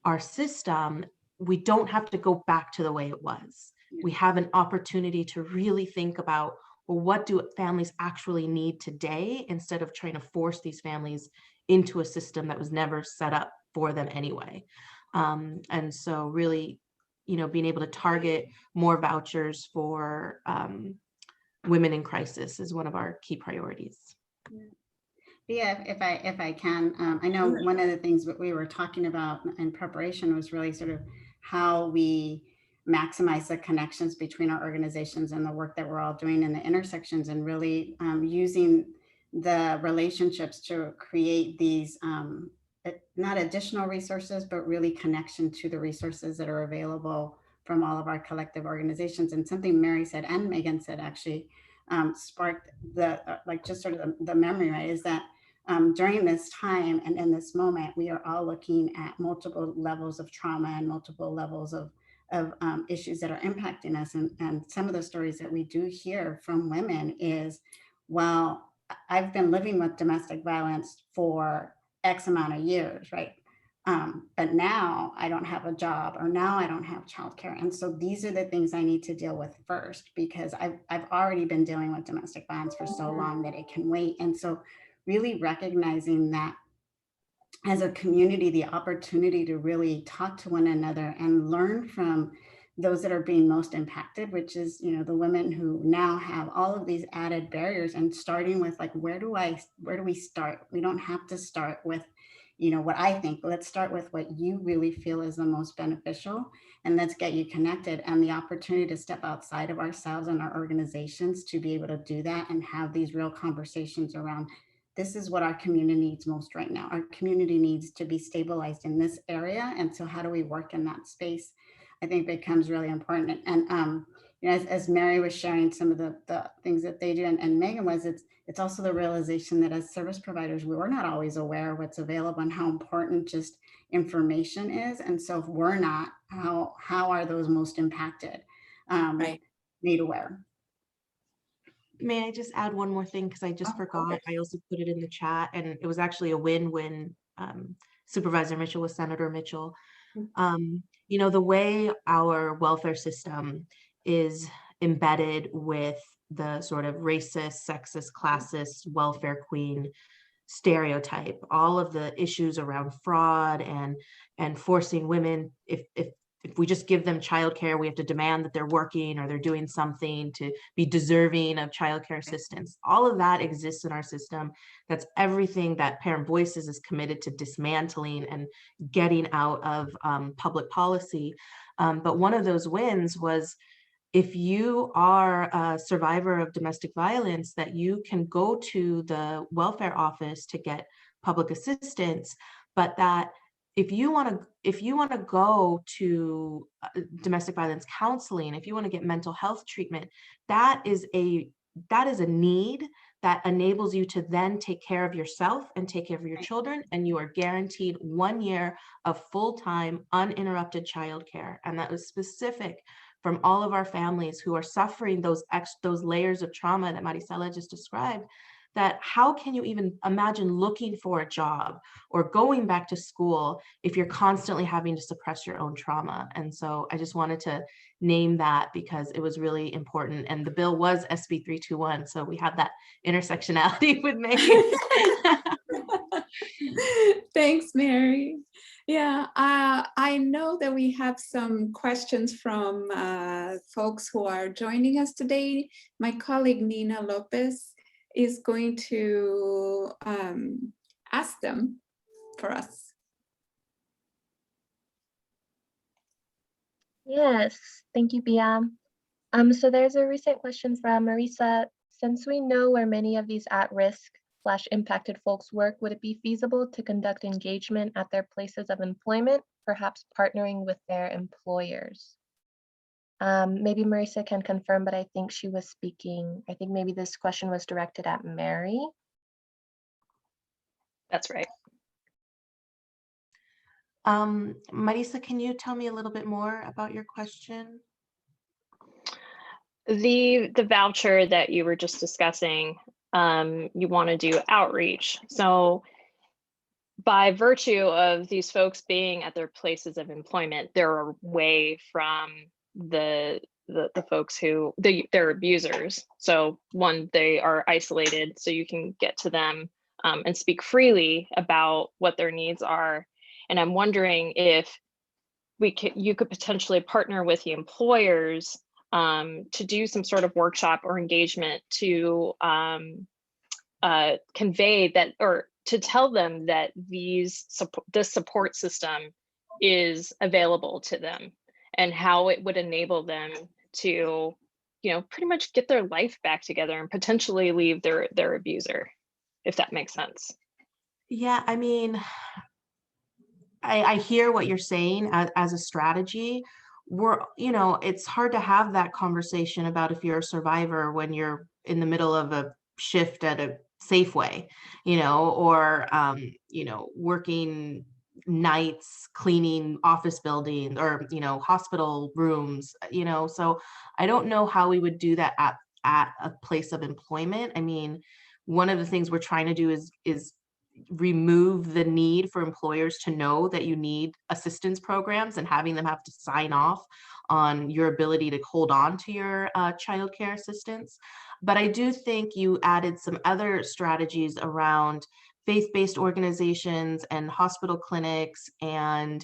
our system, we don't have to go back to the way it was. We have an opportunity to really think about, well, what do families actually need today, instead of trying to force these families into a system that was never set up for them anyway. And so really, being able to target more vouchers for women in crisis is one of our key priorities. Yeah, if I can, I know one of the things that we were talking about in preparation was really sort of how we maximize the connections between our organizations and the work that we're all doing in the intersections, and really using the relationships to create these not additional resources, but really connection to the resources that are available from all of our collective organizations. And something Mary said and Megan said actually sparked the just sort of the memory, right, is that during this time and in this moment, we are all looking at multiple levels of trauma and multiple levels of issues that are impacting us. And some of the stories that we do hear from women is, well, I've been living with domestic violence for X amount of years, right? But now I don't have a job, or now I don't have childcare. And so these are the things I need to deal with first, because I've already been dealing with domestic violence for so long that it can wait. And so really recognizing that as a community, the opportunity to really talk to one another and learn from those that are being most impacted, which is, the women who now have all of these added barriers, and starting with where do we start? We don't have to start with, what I think. Let's start with what you really feel is the most beneficial, and let's get you connected. And the opportunity to step outside of ourselves and our organizations to be able to do that and have these real conversations around, this is what our community needs most right now. Our community needs to be stabilized in this area. And so how do we work in that space? I think becomes really important. And as Mary was sharing some of the things that they do, and Megan was, it's also the realization that as service providers, we're not always aware of what's available and how important just information is. And so if we're not, how are those most impacted made aware? may I just add one more thing, because I just Of forgot. course. I also put it in the chat, and it was actually a win when Supervisor Mitchell with Senator Mitchell. You know, the way our welfare system is embedded with the sort of racist, sexist, classist welfare queen stereotype, all of the issues around fraud and forcing women, if we just give them childcare, we have to demand that they're working or they're doing something to be deserving of childcare assistance. All of that exists in our system. That's everything that Parent Voices is committed to dismantling and getting out of public policy. But one of those wins was, if you are a survivor of domestic violence, that you can go to the welfare office to get public assistance, but that if you want to go to domestic violence counseling, if you want to get mental health treatment, that is a need that enables you to then take care of yourself and take care of your children, and you are guaranteed 1 year of full-time uninterrupted childcare. And that was specific from all of our families who are suffering those layers of trauma that Maricela just described. That how can you even imagine looking for a job or going back to school if you're constantly having to suppress your own trauma? And so I just wanted to name that because it was really important. And the bill was SB 321, so we have that intersectionality with May. Thanks, Mary. Yeah, I know that we have some questions from folks who are joining us today. My colleague Nina Lopez is going to ask them for us. Yes, thank you, Bia. So there's a recent question from Marisa. Since we know where many of these at-risk/impacted folks work, would it be feasible to conduct engagement at their places of employment, perhaps partnering with their employers? Maybe Marisa can confirm, but I think she was speaking. I think maybe this question was directed at Mary. That's right. Marisa, can you tell me a little bit more about your question? The voucher that you were just discussing, you want to do outreach. So by virtue of these folks being at their places of employment, they're away from the folks who they're abusers. So one, they are isolated, so you can get to them and speak freely about what their needs are. And I'm wondering if you could potentially partner with the employers to do some sort of workshop or engagement to convey that, or to tell them that this support system is available to them and how it would enable them to, pretty much get their life back together and potentially leave their abuser, if that makes sense. Yeah, I mean, I hear what you're saying as a strategy. It's hard to have that conversation about if you're a survivor when you're in the middle of a shift at a Safeway, or, working nights cleaning office buildings or, hospital rooms, so I don't know how we would do that at a place of employment. I mean, one of the things we're trying to do is remove the need for employers to know that you need assistance programs and having them have to sign off on your ability to hold on to your childcare assistance. But I do think you added some other strategies around faith-based organizations and hospital clinics and,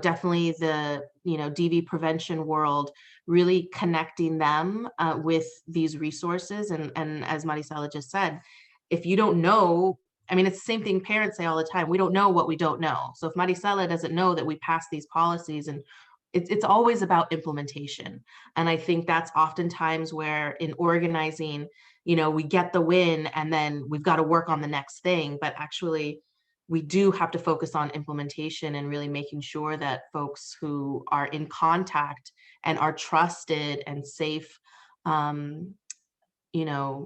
definitely the, DV prevention world, really connecting them with these resources. And as Maricela just said, if you don't know, I mean, it's the same thing parents say all the time. We don't know what we don't know. So if Maricela doesn't know that we pass these policies, and it's always about implementation. And I think that's oftentimes where in organizing, we get the win and then we've got to work on the next thing. But actually, we do have to focus on implementation and really making sure that folks who are in contact and are trusted and safe,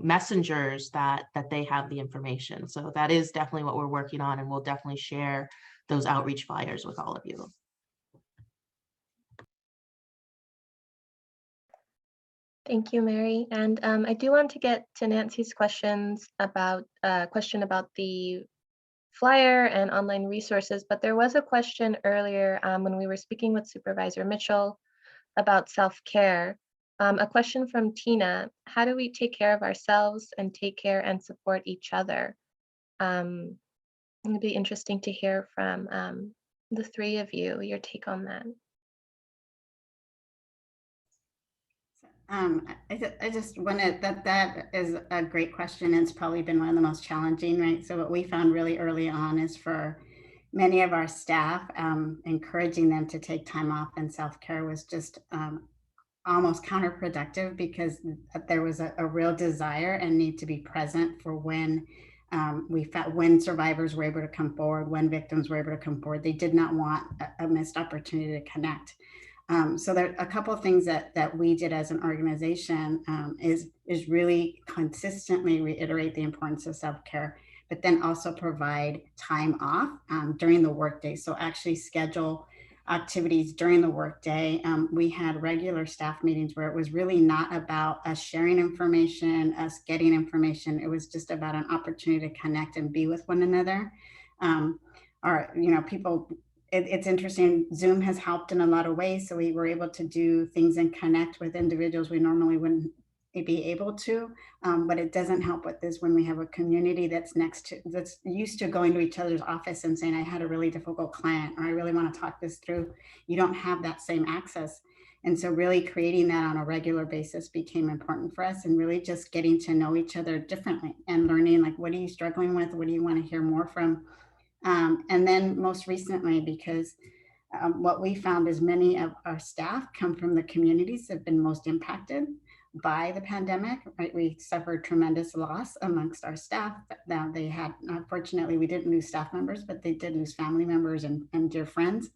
messengers, that they have the information. So that is definitely what we're working on, and we'll definitely share those outreach flyers with all of you. Thank you, Mary. And I do want to get to Nancy's questions about question about the flyer and online resources, but there was a question earlier when we were speaking with Supervisor Mitchell about self-care. A question from Tina: how do we take care of ourselves and take care and support each other? It'd be interesting to hear from the three of you, your take on that. I just wanted that is a great question. And it's probably been one of the most challenging, right? So what we found really early on is for many of our staff, encouraging them to take time off and self-care was just almost counterproductive, because there was a real desire and need to be present for when we found when survivors were able to come forward, when victims were able to come forward. They did not want a missed opportunity to connect. So there are a couple of things that we did as an organization is really consistently reiterate the importance of self-care, but then also provide time off during the workday. So actually schedule activities during the workday. We had regular staff meetings where it was really not about us sharing information, us getting information. It was just about an opportunity to connect and be with one another. People, it's interesting, Zoom has helped in a lot of ways. So we were able to do things and connect with individuals we normally wouldn't be able to, but it doesn't help with this when we have a community that's used to going to each other's office and saying, I had a really difficult client, or I really want to talk this through. You don't have that same access. And so really creating that on a regular basis became important for us, and really just getting to know each other differently and learning, like, what are you struggling with? What do you want to hear more from? And then most recently, because what we found is many of our staff come from the communities that have been most impacted by the pandemic, right? We suffered tremendous loss amongst our staff. Now they had, unfortunately, we didn't lose staff members, but they did lose family members and dear friends.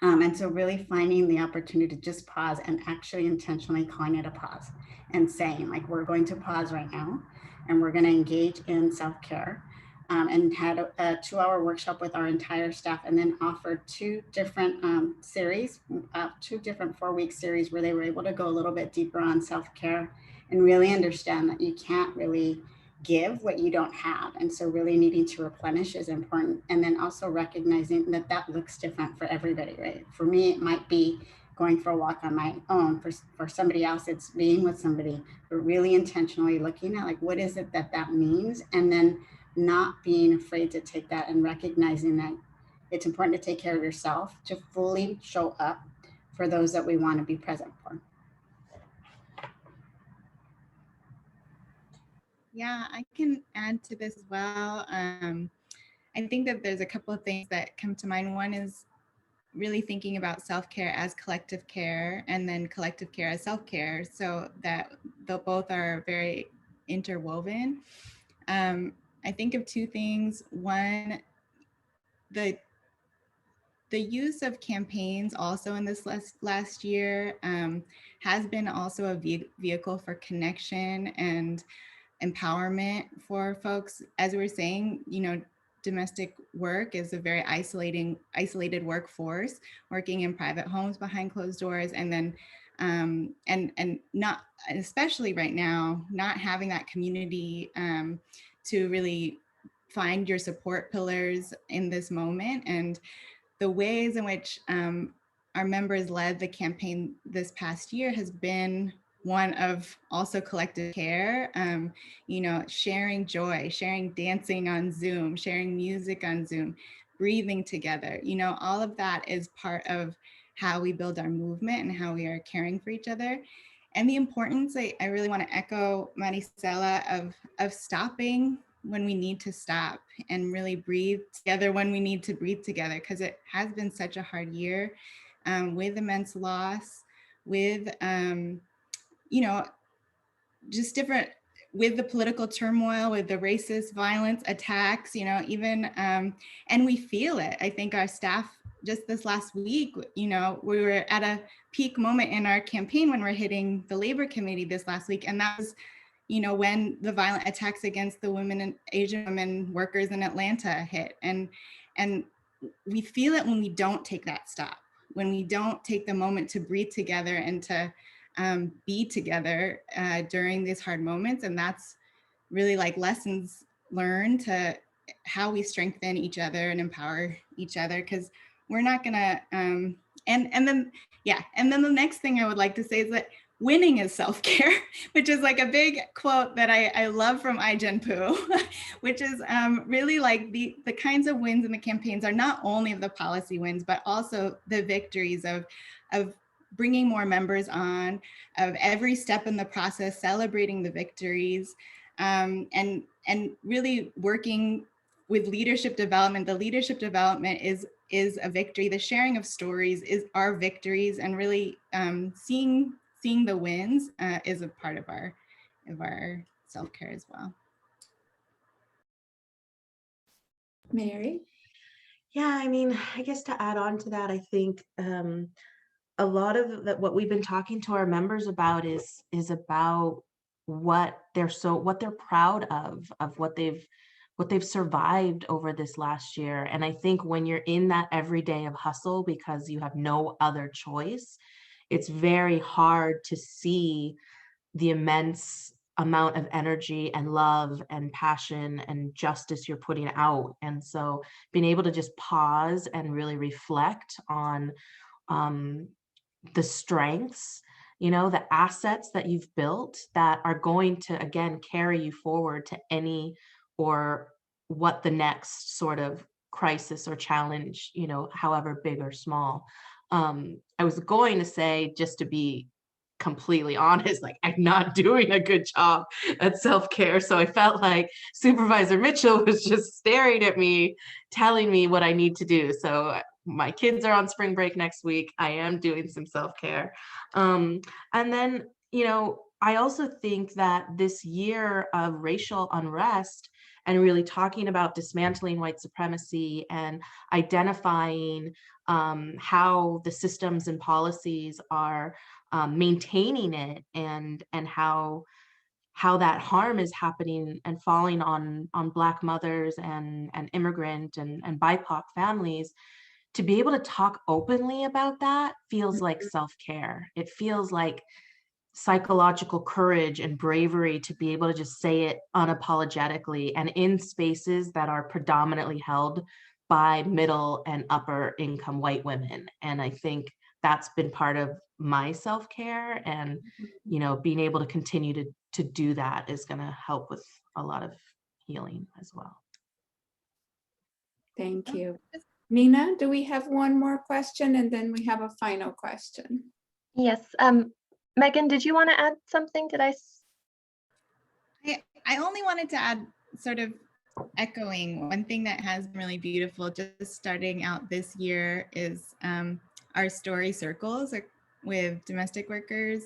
And so really finding the opportunity to just pause and actually intentionally calling it a pause and saying, like, we're going to pause right now and we're going to engage in self-care. And had a 2-hour workshop with our entire staff, and then offered 2 different series, 2 different 4-week series where they were able to go a little bit deeper on self-care and really understand that you can't really give what you don't have. And so really needing to replenish is important. And then also recognizing that that looks different for everybody, right? For me, it might be going for a walk on my own. For somebody else, it's being with somebody, but really intentionally looking at, like, what is it that means? And then not being afraid to take that and recognizing that it's important to take care of yourself, to fully show up for those that we want to be present for. Yeah, I can add to this as well. I think that there's a couple of things that come to mind. One is really thinking about self-care as collective care, and then collective care as self-care, so that both are very interwoven. I think of 2 things. One, the use of campaigns also in this last year has been also a vehicle for connection and empowerment for folks. As we were saying, domestic work is a very isolated workforce, working in private homes behind closed doors, and then and not, especially right now, not having that community to really find your support pillars in this moment. And the ways in which our members led the campaign this past year has been one of also collective care, sharing joy, sharing dancing on Zoom, sharing music on Zoom, breathing together. All of that is part of how we build our movement and how we are caring for each other. And the importance, I really want to echo Maricela, of stopping when we need to stop and really breathe together when we need to breathe together, because it has been such a hard year with immense loss, with just different, with the political turmoil, with the racist violence, attacks, even, and we feel it. I think our staff, just this last week, we were at a peak moment in our campaign when we're hitting the labor committee this last week. And that was, when the violent attacks against the women and Asian women workers in Atlanta hit. And we feel it when we don't take that stop, when we don't take the moment to breathe together and to be together during these hard moments. And that's really like lessons learned to how we strengthen each other and empower each other, because we're not gonna and then the next thing I would like to say is that winning is self-care, which is like a big quote that I love from iGenPoo, which is really like the kinds of wins in the campaigns are not only the policy wins, but also the victories of bringing more members on, of every step in the process, celebrating the victories, and really working with leadership development. The leadership development is a victory. The sharing of stories is our victories, and really seeing the wins is a part of our self-care as well. Mary? Yeah, I mean, I guess to add on to that, I think a lot of what we've been talking to our members about is about what they're proud of what they've survived over this last year. And I think when you're in that every day of hustle because you have no other choice, it's very hard to see the immense amount of energy and love and passion and justice you're putting out. And so being able to just pause and really reflect on the strengths, the assets that you've built that are going to, again, carry you forward to any or what the next sort of crisis or challenge, however big or small. I was going to say, just to be completely honest, like I'm not doing a good job at self-care. So I felt like Supervisor Mitchell was just staring at me, telling me what I need to do. So my kids are on spring break next week. I am doing some self-care. And then, I also think that this year of racial unrest and really talking about dismantling white supremacy and identifying how the systems and policies are maintaining it, and how that harm is happening and falling on Black mothers and immigrant and BIPOC families. To be able to talk openly about that feels like self-care. It feels like psychological courage and bravery to be able to just say it unapologetically and in spaces that are predominantly held by middle and upper income white women. And I think that's been part of my self-care, and being able to continue to do that is going to help with a lot of healing as well. Thank you. Nina, do we have one more question, and then we have a final question? Yes. Megan, did you want to add something? I only wanted to add, sort of echoing, one thing that has been really beautiful just starting out this year is our story circles with domestic workers,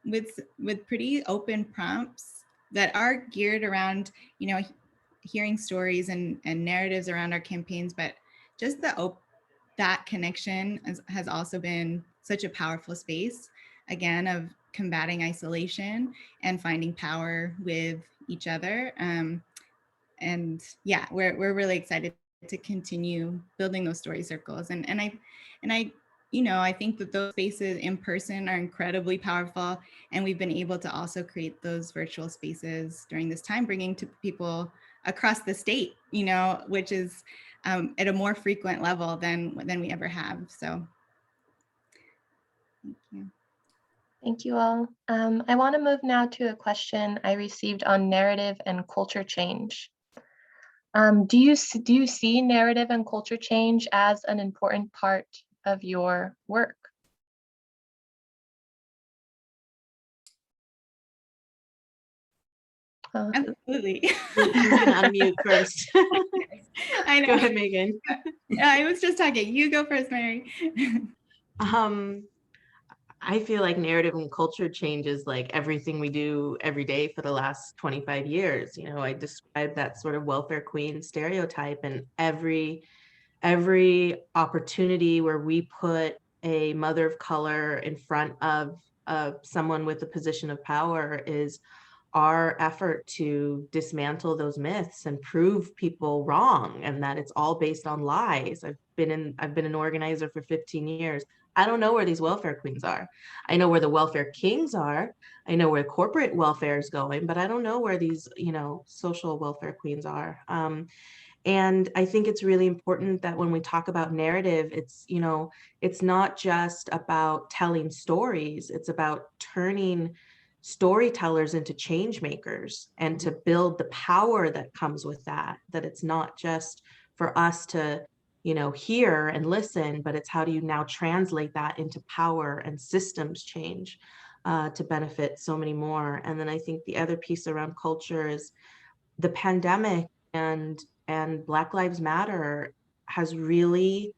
with pretty open prompts that are geared around, hearing stories and narratives around our campaigns, but just that connection has also been such a powerful space, again, of combating isolation and finding power with each other. And yeah, we're really excited to continue building those story circles. And I think that those spaces in person are incredibly powerful, and we've been able to also create those virtual spaces during this time, bringing to people across the state, which is at a more frequent level than we ever have. So thank you. Thank you all. I want to move now to a question I received on narrative and culture change. Do you see narrative and culture change as an important part of your work? Absolutely. Who's gonna unmute first? I know. Go ahead, Megan. I was just talking. You go first, Mary. I feel like narrative and culture changes like everything we do every day for the last 25 years. I described that sort of welfare queen stereotype, and every opportunity where we put a mother of color in front of someone with a position of power is our effort to dismantle those myths and prove people wrong, and that it's all based on lies. I've been an organizer for 15 years. I don't know where these welfare queens are. I know where the welfare kings are. I know where corporate welfare is going, but I don't know where these, social welfare queens are. And I think it's really important that when we talk about narrative, it's not just about telling stories, it's about turning storytellers into change makers and to build the power that comes with that it's not just for us to, hear and listen, but it's how do you now translate that into power and systems change to benefit so many more. And then I think the other piece around culture is the pandemic and Black Lives Matter has really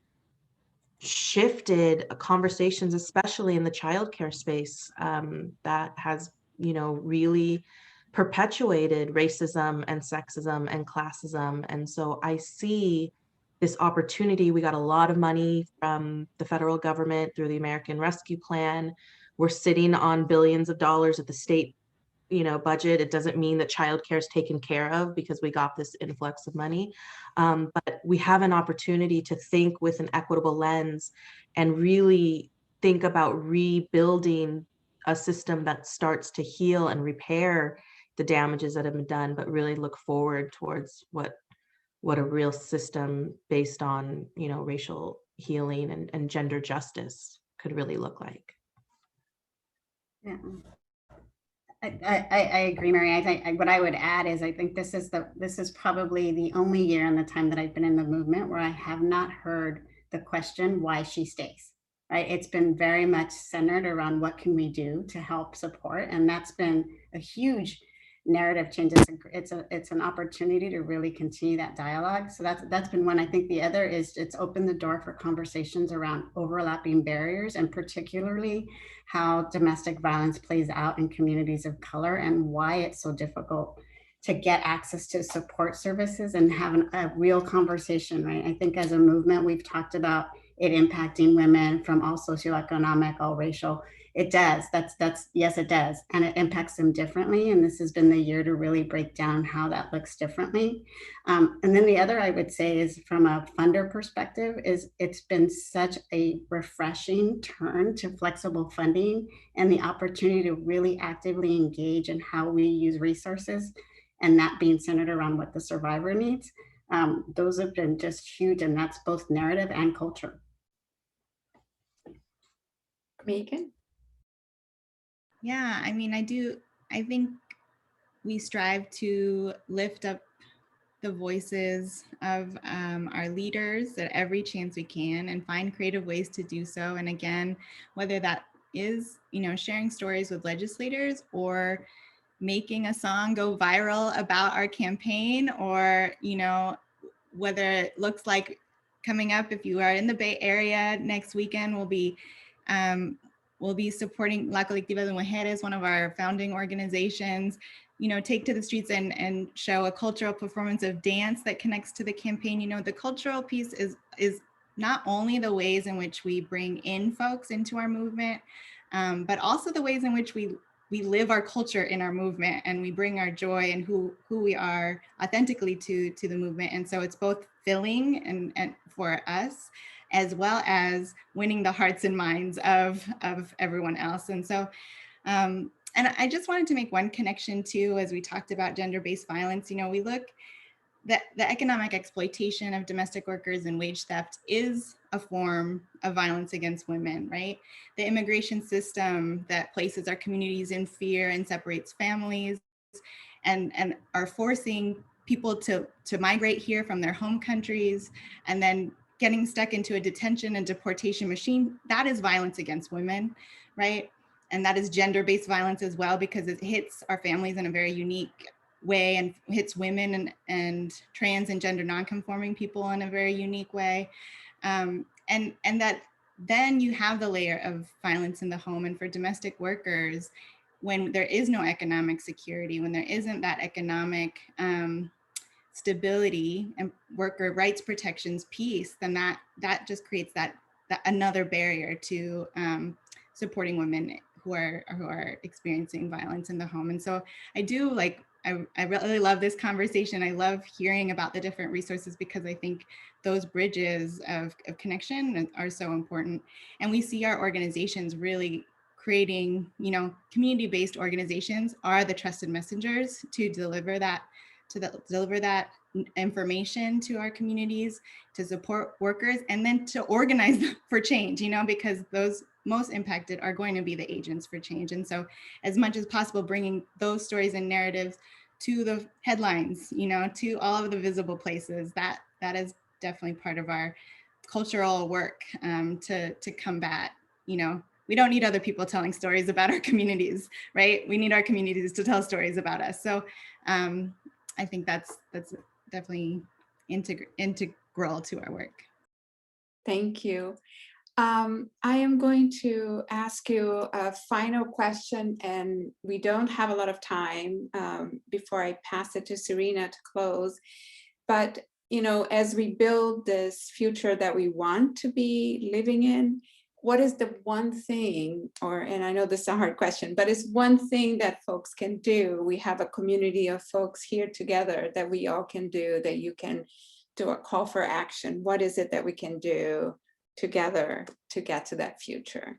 shifted conversations, especially in the childcare space, that has, really perpetuated racism and sexism and classism. And so I see this opportunity. We got a lot of money from the federal government through the American Rescue Plan. We're sitting on billions of dollars at the state budget. It doesn't mean that childcare is taken care of because we got this influx of money. But we have an opportunity to think with an equitable lens and really think about rebuilding a system that starts to heal and repair the damages that have been done, but really look forward towards what a real system based on, racial healing and gender justice could really look like. Yeah. I agree, Mary. I think what I would add is I think this is probably the only year in the time that I've been in the movement where I have not heard the question why she stays. Right? It's been very much centered around what can we do to help support, and that's been a huge narrative change. It's an opportunity to really continue that dialogue. So that's been one. I think the other is it's opened the door for conversations around overlapping barriers, and particularly how domestic violence plays out in communities of color and why it's so difficult to get access to support services and have a real conversation, right? I think as a movement, we've talked about it impacting women from all socioeconomic, all racial. It does, yes, it does. And it impacts them differently. And this has been the year to really break down how that looks differently. And then the other I would say is from a funder perspective is it's been such a refreshing turn to flexible funding and the opportunity to really actively engage in how we use resources, and that being centered around what the survivor needs. Those have been just huge, and that's both narrative and culture. Megan? Yeah, I mean, I think we strive to lift up the voices of our leaders at every chance we can and find creative ways to do so. And again, whether that is, sharing stories with legislators or making a song go viral about our campaign, or, whether it looks like coming up, if you are in the Bay Area next weekend, we'll be supporting La Colectiva de Mujeres, one of our founding organizations, take to the streets and show a cultural performance of dance that connects to the campaign. The cultural piece is not only the ways in which we bring in folks into our movement, but also the ways in which we live our culture in our movement, and we bring our joy and who we are authentically to the movement. And so it's both filling and for us, as well as winning the hearts and minds of everyone else. And so, and I just wanted to make one connection too, as we talked about gender-based violence. We look that the economic exploitation of domestic workers and wage theft is a form of violence against women, right? The immigration system that places our communities in fear and separates families and are forcing people to migrate here from their home countries and then getting stuck into a detention and deportation machine, that is violence against women, right? And that is gender-based violence as well, because it hits our families in a very unique way and hits women and trans and gender nonconforming people in a very unique way. And that then you have the layer of violence in the home. And for domestic workers, when there is no economic security, when there isn't that economic stability and worker rights protections piece, then that just creates that another barrier to supporting women who are experiencing violence in the home. And so I do I really love this conversation. I love hearing about the different resources because I think those bridges of connection are so important. And we see our organizations really creating, you know, community-based organizations are the trusted messengers to deliver that, information to our communities, to support workers, and then to organize for change, you know, because those most impacted are going to be the agents for change. And so as much as possible, bringing those stories and narratives to the headlines, you know, to all of the visible places, that is definitely part of our cultural work to combat, you know, we don't need other people telling stories about our communities, right? We need our communities to tell stories about us. So I think that's definitely integral to our work. Thank you. I am going to ask you a final question, and we don't have a lot of time before I pass it to Serena to close. But, you know, as we build this future that we want to be living in, what is the one thing, and I know this is a hard question, but it's one thing that folks can do. We have a community of folks here together that we all can do, that you can do a call for action. What is it that we can do together to get to that future?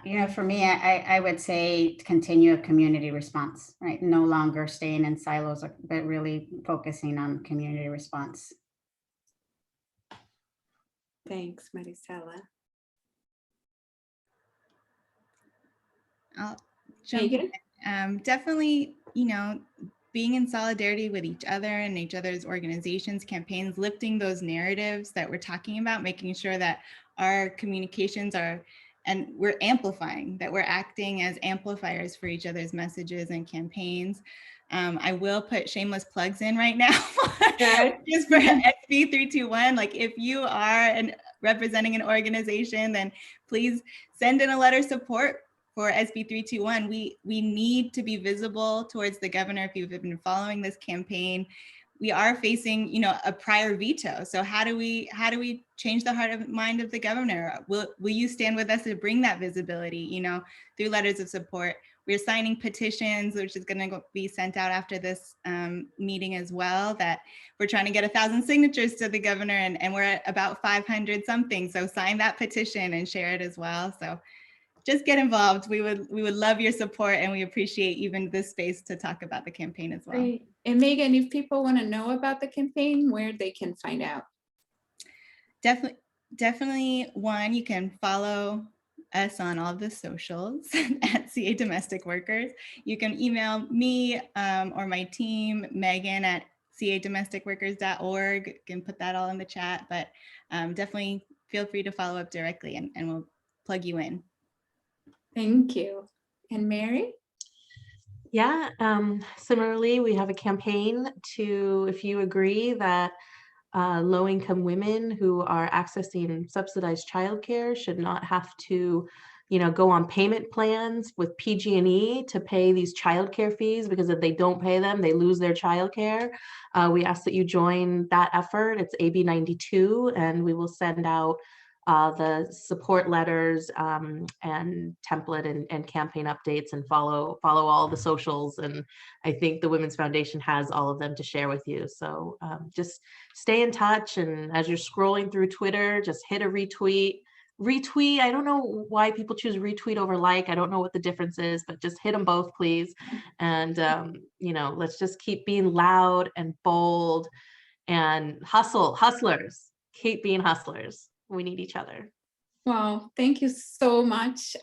You know, for me, I would say continue a community response, right? No longer staying in silos, but really focusing on community response. Thanks, Maricela. I'll jump in. Definitely, you know, being in solidarity with each other and each other's organizations, campaigns, lifting those narratives that we're talking about, making sure that our communications are, and we're amplifying, that we're acting as amplifiers for each other's messages and campaigns. I will put shameless plugs in right now just for SB 321. Like if you are representing an organization, then please send in a letter of support for SB 321. We need to be visible towards the governor. If you've been following this campaign, we are facing, you know, a prior veto. So how do we change the heart and mind of the governor? Will you stand with us to bring that visibility, you know, through letters of support? We're signing petitions, which is going to be sent out after this meeting as well, that we're trying to get 1,000 signatures to the governor, and we're at about 500 something. So sign that petition and share it as well. So just get involved. We would love your support, and we appreciate even this space to talk about the campaign as well. Great. And Megan, if people want to know about the campaign, where they can find out? Definitely one, you can follow us on all the socials at CA Domestic Workers. You can email me or my team, Megan, at cadomesticworkers.org. You can put that all in the chat, but definitely feel free to follow up directly, and we'll plug you in. Thank you. And Mary? Yeah, similarly, we have a campaign to, if you agree that low-income women who are accessing subsidized childcare should not have to, you know, go on payment plans with PG&E to pay these childcare fees, because if they don't pay them, they lose their childcare. We ask that you join that effort. It's AB 92, and we will send out the support letters and template and campaign updates, and follow all the socials. And I think the Women's Foundation has all of them to share with you. So just stay in touch. And as you're scrolling through Twitter, just hit a retweet. I don't know why people choose retweet over like. I don't know what the difference is, but just hit them both, please. And, you know, let's just keep being loud and bold and hustlers. Keep being hustlers. We need each other. Well, thank you so much.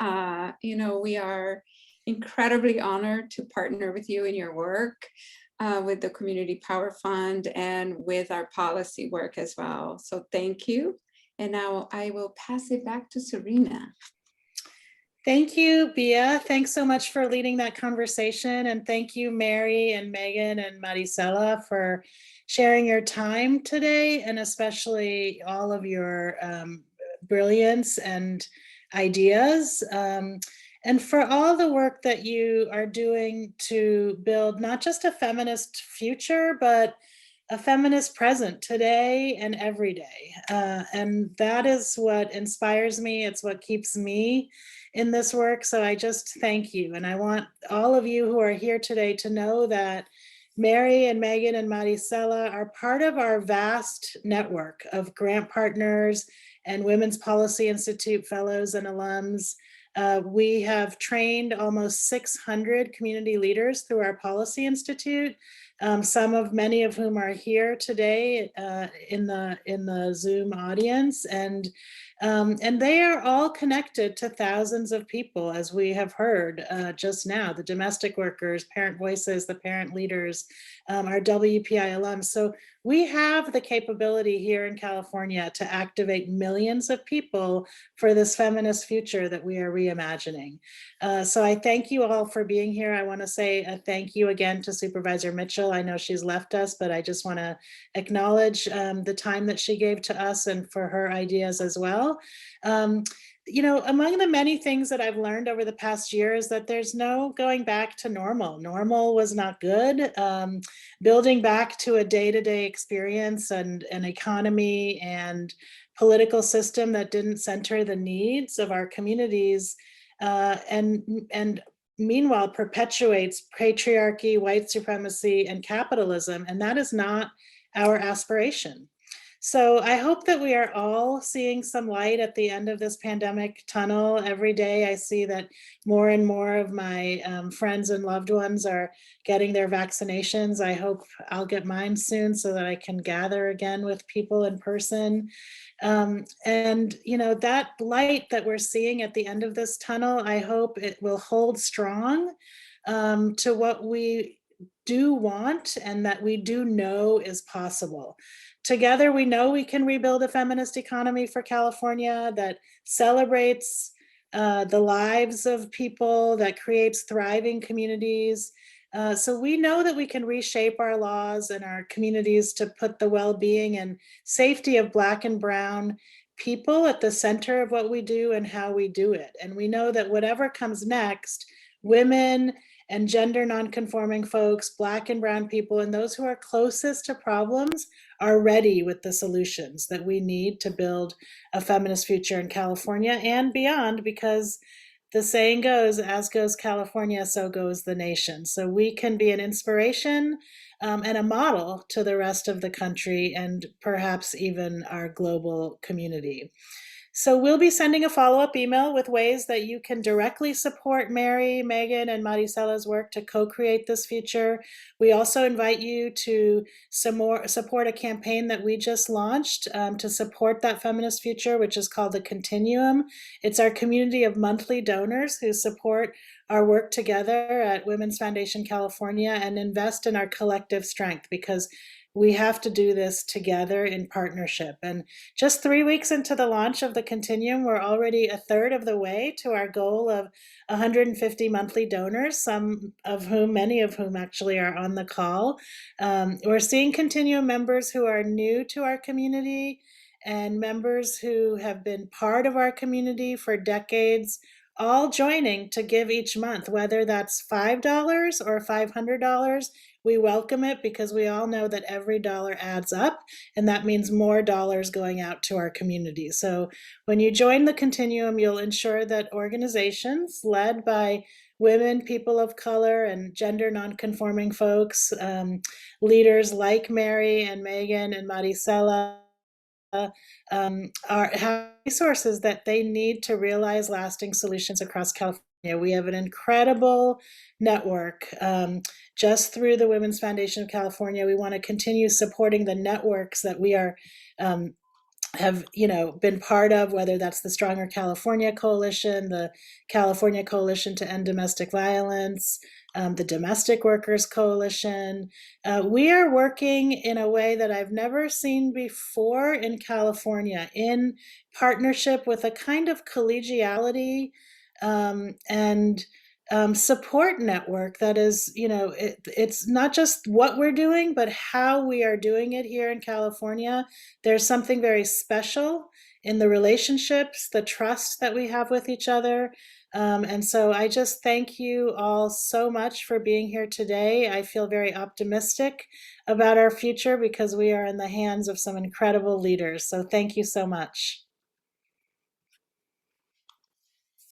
You know, we are incredibly honored to partner with you in your work with the Community Power Fund and with our policy work as well. So thank you. And now I will pass it back to Serena. Thank you, Bia. Thanks so much for leading that conversation. And thank you, Mary and Megan and Maricela, for sharing your time today, and especially all of your brilliance and ideas. And for all the work that you are doing to build not just a feminist future, but a feminist present today and every day. And that is what inspires me. It's what keeps me in this work. So I just thank you. And I want all of you who are here today to know that Mary and Megan and Maricela are part of our vast network of grant partners and Women's Policy Institute fellows and alums. We have trained almost 600 community leaders through our Policy Institute. Many of whom are here today in the Zoom audience, and they are all connected to thousands of people, as we have heard just now, the domestic workers, parent voices, the parent leaders, our WPI alums. So we have the capability here in California to activate millions of people for this feminist future that we are reimagining. So I thank you all for being here. I want to say a thank you again to Supervisor Mitchell. I know she's left us, but I just want to acknowledge the time that she gave to us and for her ideas as well. You know, among the many things that I've learned over the past year is that there's no going back to normal. Normal was not good. Building back to a day-to-day experience and an economy and political system that didn't center the needs of our communities and meanwhile perpetuates patriarchy, white supremacy, and capitalism. And that is not our aspiration. So I hope that we are all seeing some light at the end of this pandemic tunnel. Every day I see that more and more of my friends and loved ones are getting their vaccinations. I hope I'll get mine soon so that I can gather again with people in person. And you know, that light that we're seeing at the end of this tunnel, I hope it will hold strong to what we do want and that we do know is possible. Together, we know we can rebuild a feminist economy for California that celebrates the lives of people, that creates thriving communities. So we know that we can reshape our laws and our communities to put the well-being and safety of Black and Brown people at the center of what we do and how we do it. And we know that whatever comes next, women and gender nonconforming folks, Black and Brown people, and those who are closest to problems are ready with the solutions that we need to build a feminist future in California and beyond, because the saying goes, as goes California, so goes the nation. So we can be an inspiration and a model to the rest of the country and perhaps even our global community. So we'll be sending a follow-up email with ways that you can directly support Mary, Megan, and Maricela's work to co-create this future. We also invite you to support a campaign that we just launched to support that feminist future, which is called The Continuum. It's our community of monthly donors who support our work together at Women's Foundation California and invest in our collective strength, because we have to do this together in partnership. And just 3 weeks into the launch of the Continuum, we're already a third of the way to our goal of 150 monthly donors, many of whom actually are on the call. We're seeing Continuum members who are new to our community and members who have been part of our community for decades, all joining to give each month, whether that's $5 or $500. We welcome it because we all know that every dollar adds up, and that means more dollars going out to our community. So when you join the Continuum, you'll ensure that organizations led by women, people of color, and gender nonconforming folks, leaders like Mary and Megan and Maricela, have resources that they need to realize lasting solutions across California. We have an incredible network just through the Women's Foundation of California. We want to continue supporting the networks that we are have been part of, whether that's the Stronger California Coalition, the California Coalition to End Domestic Violence, the Domestic Workers Coalition. We are working in a way that I've never seen before in California, in partnership with a kind of collegiality and support network that is, it's not just what we're doing, but how we are doing it here in California. There's something very special in the relationships, the trust that we have with each other, And so I just thank you all so much for being here today. I feel very optimistic about our future because we are in the hands of some incredible leaders. So thank you so much.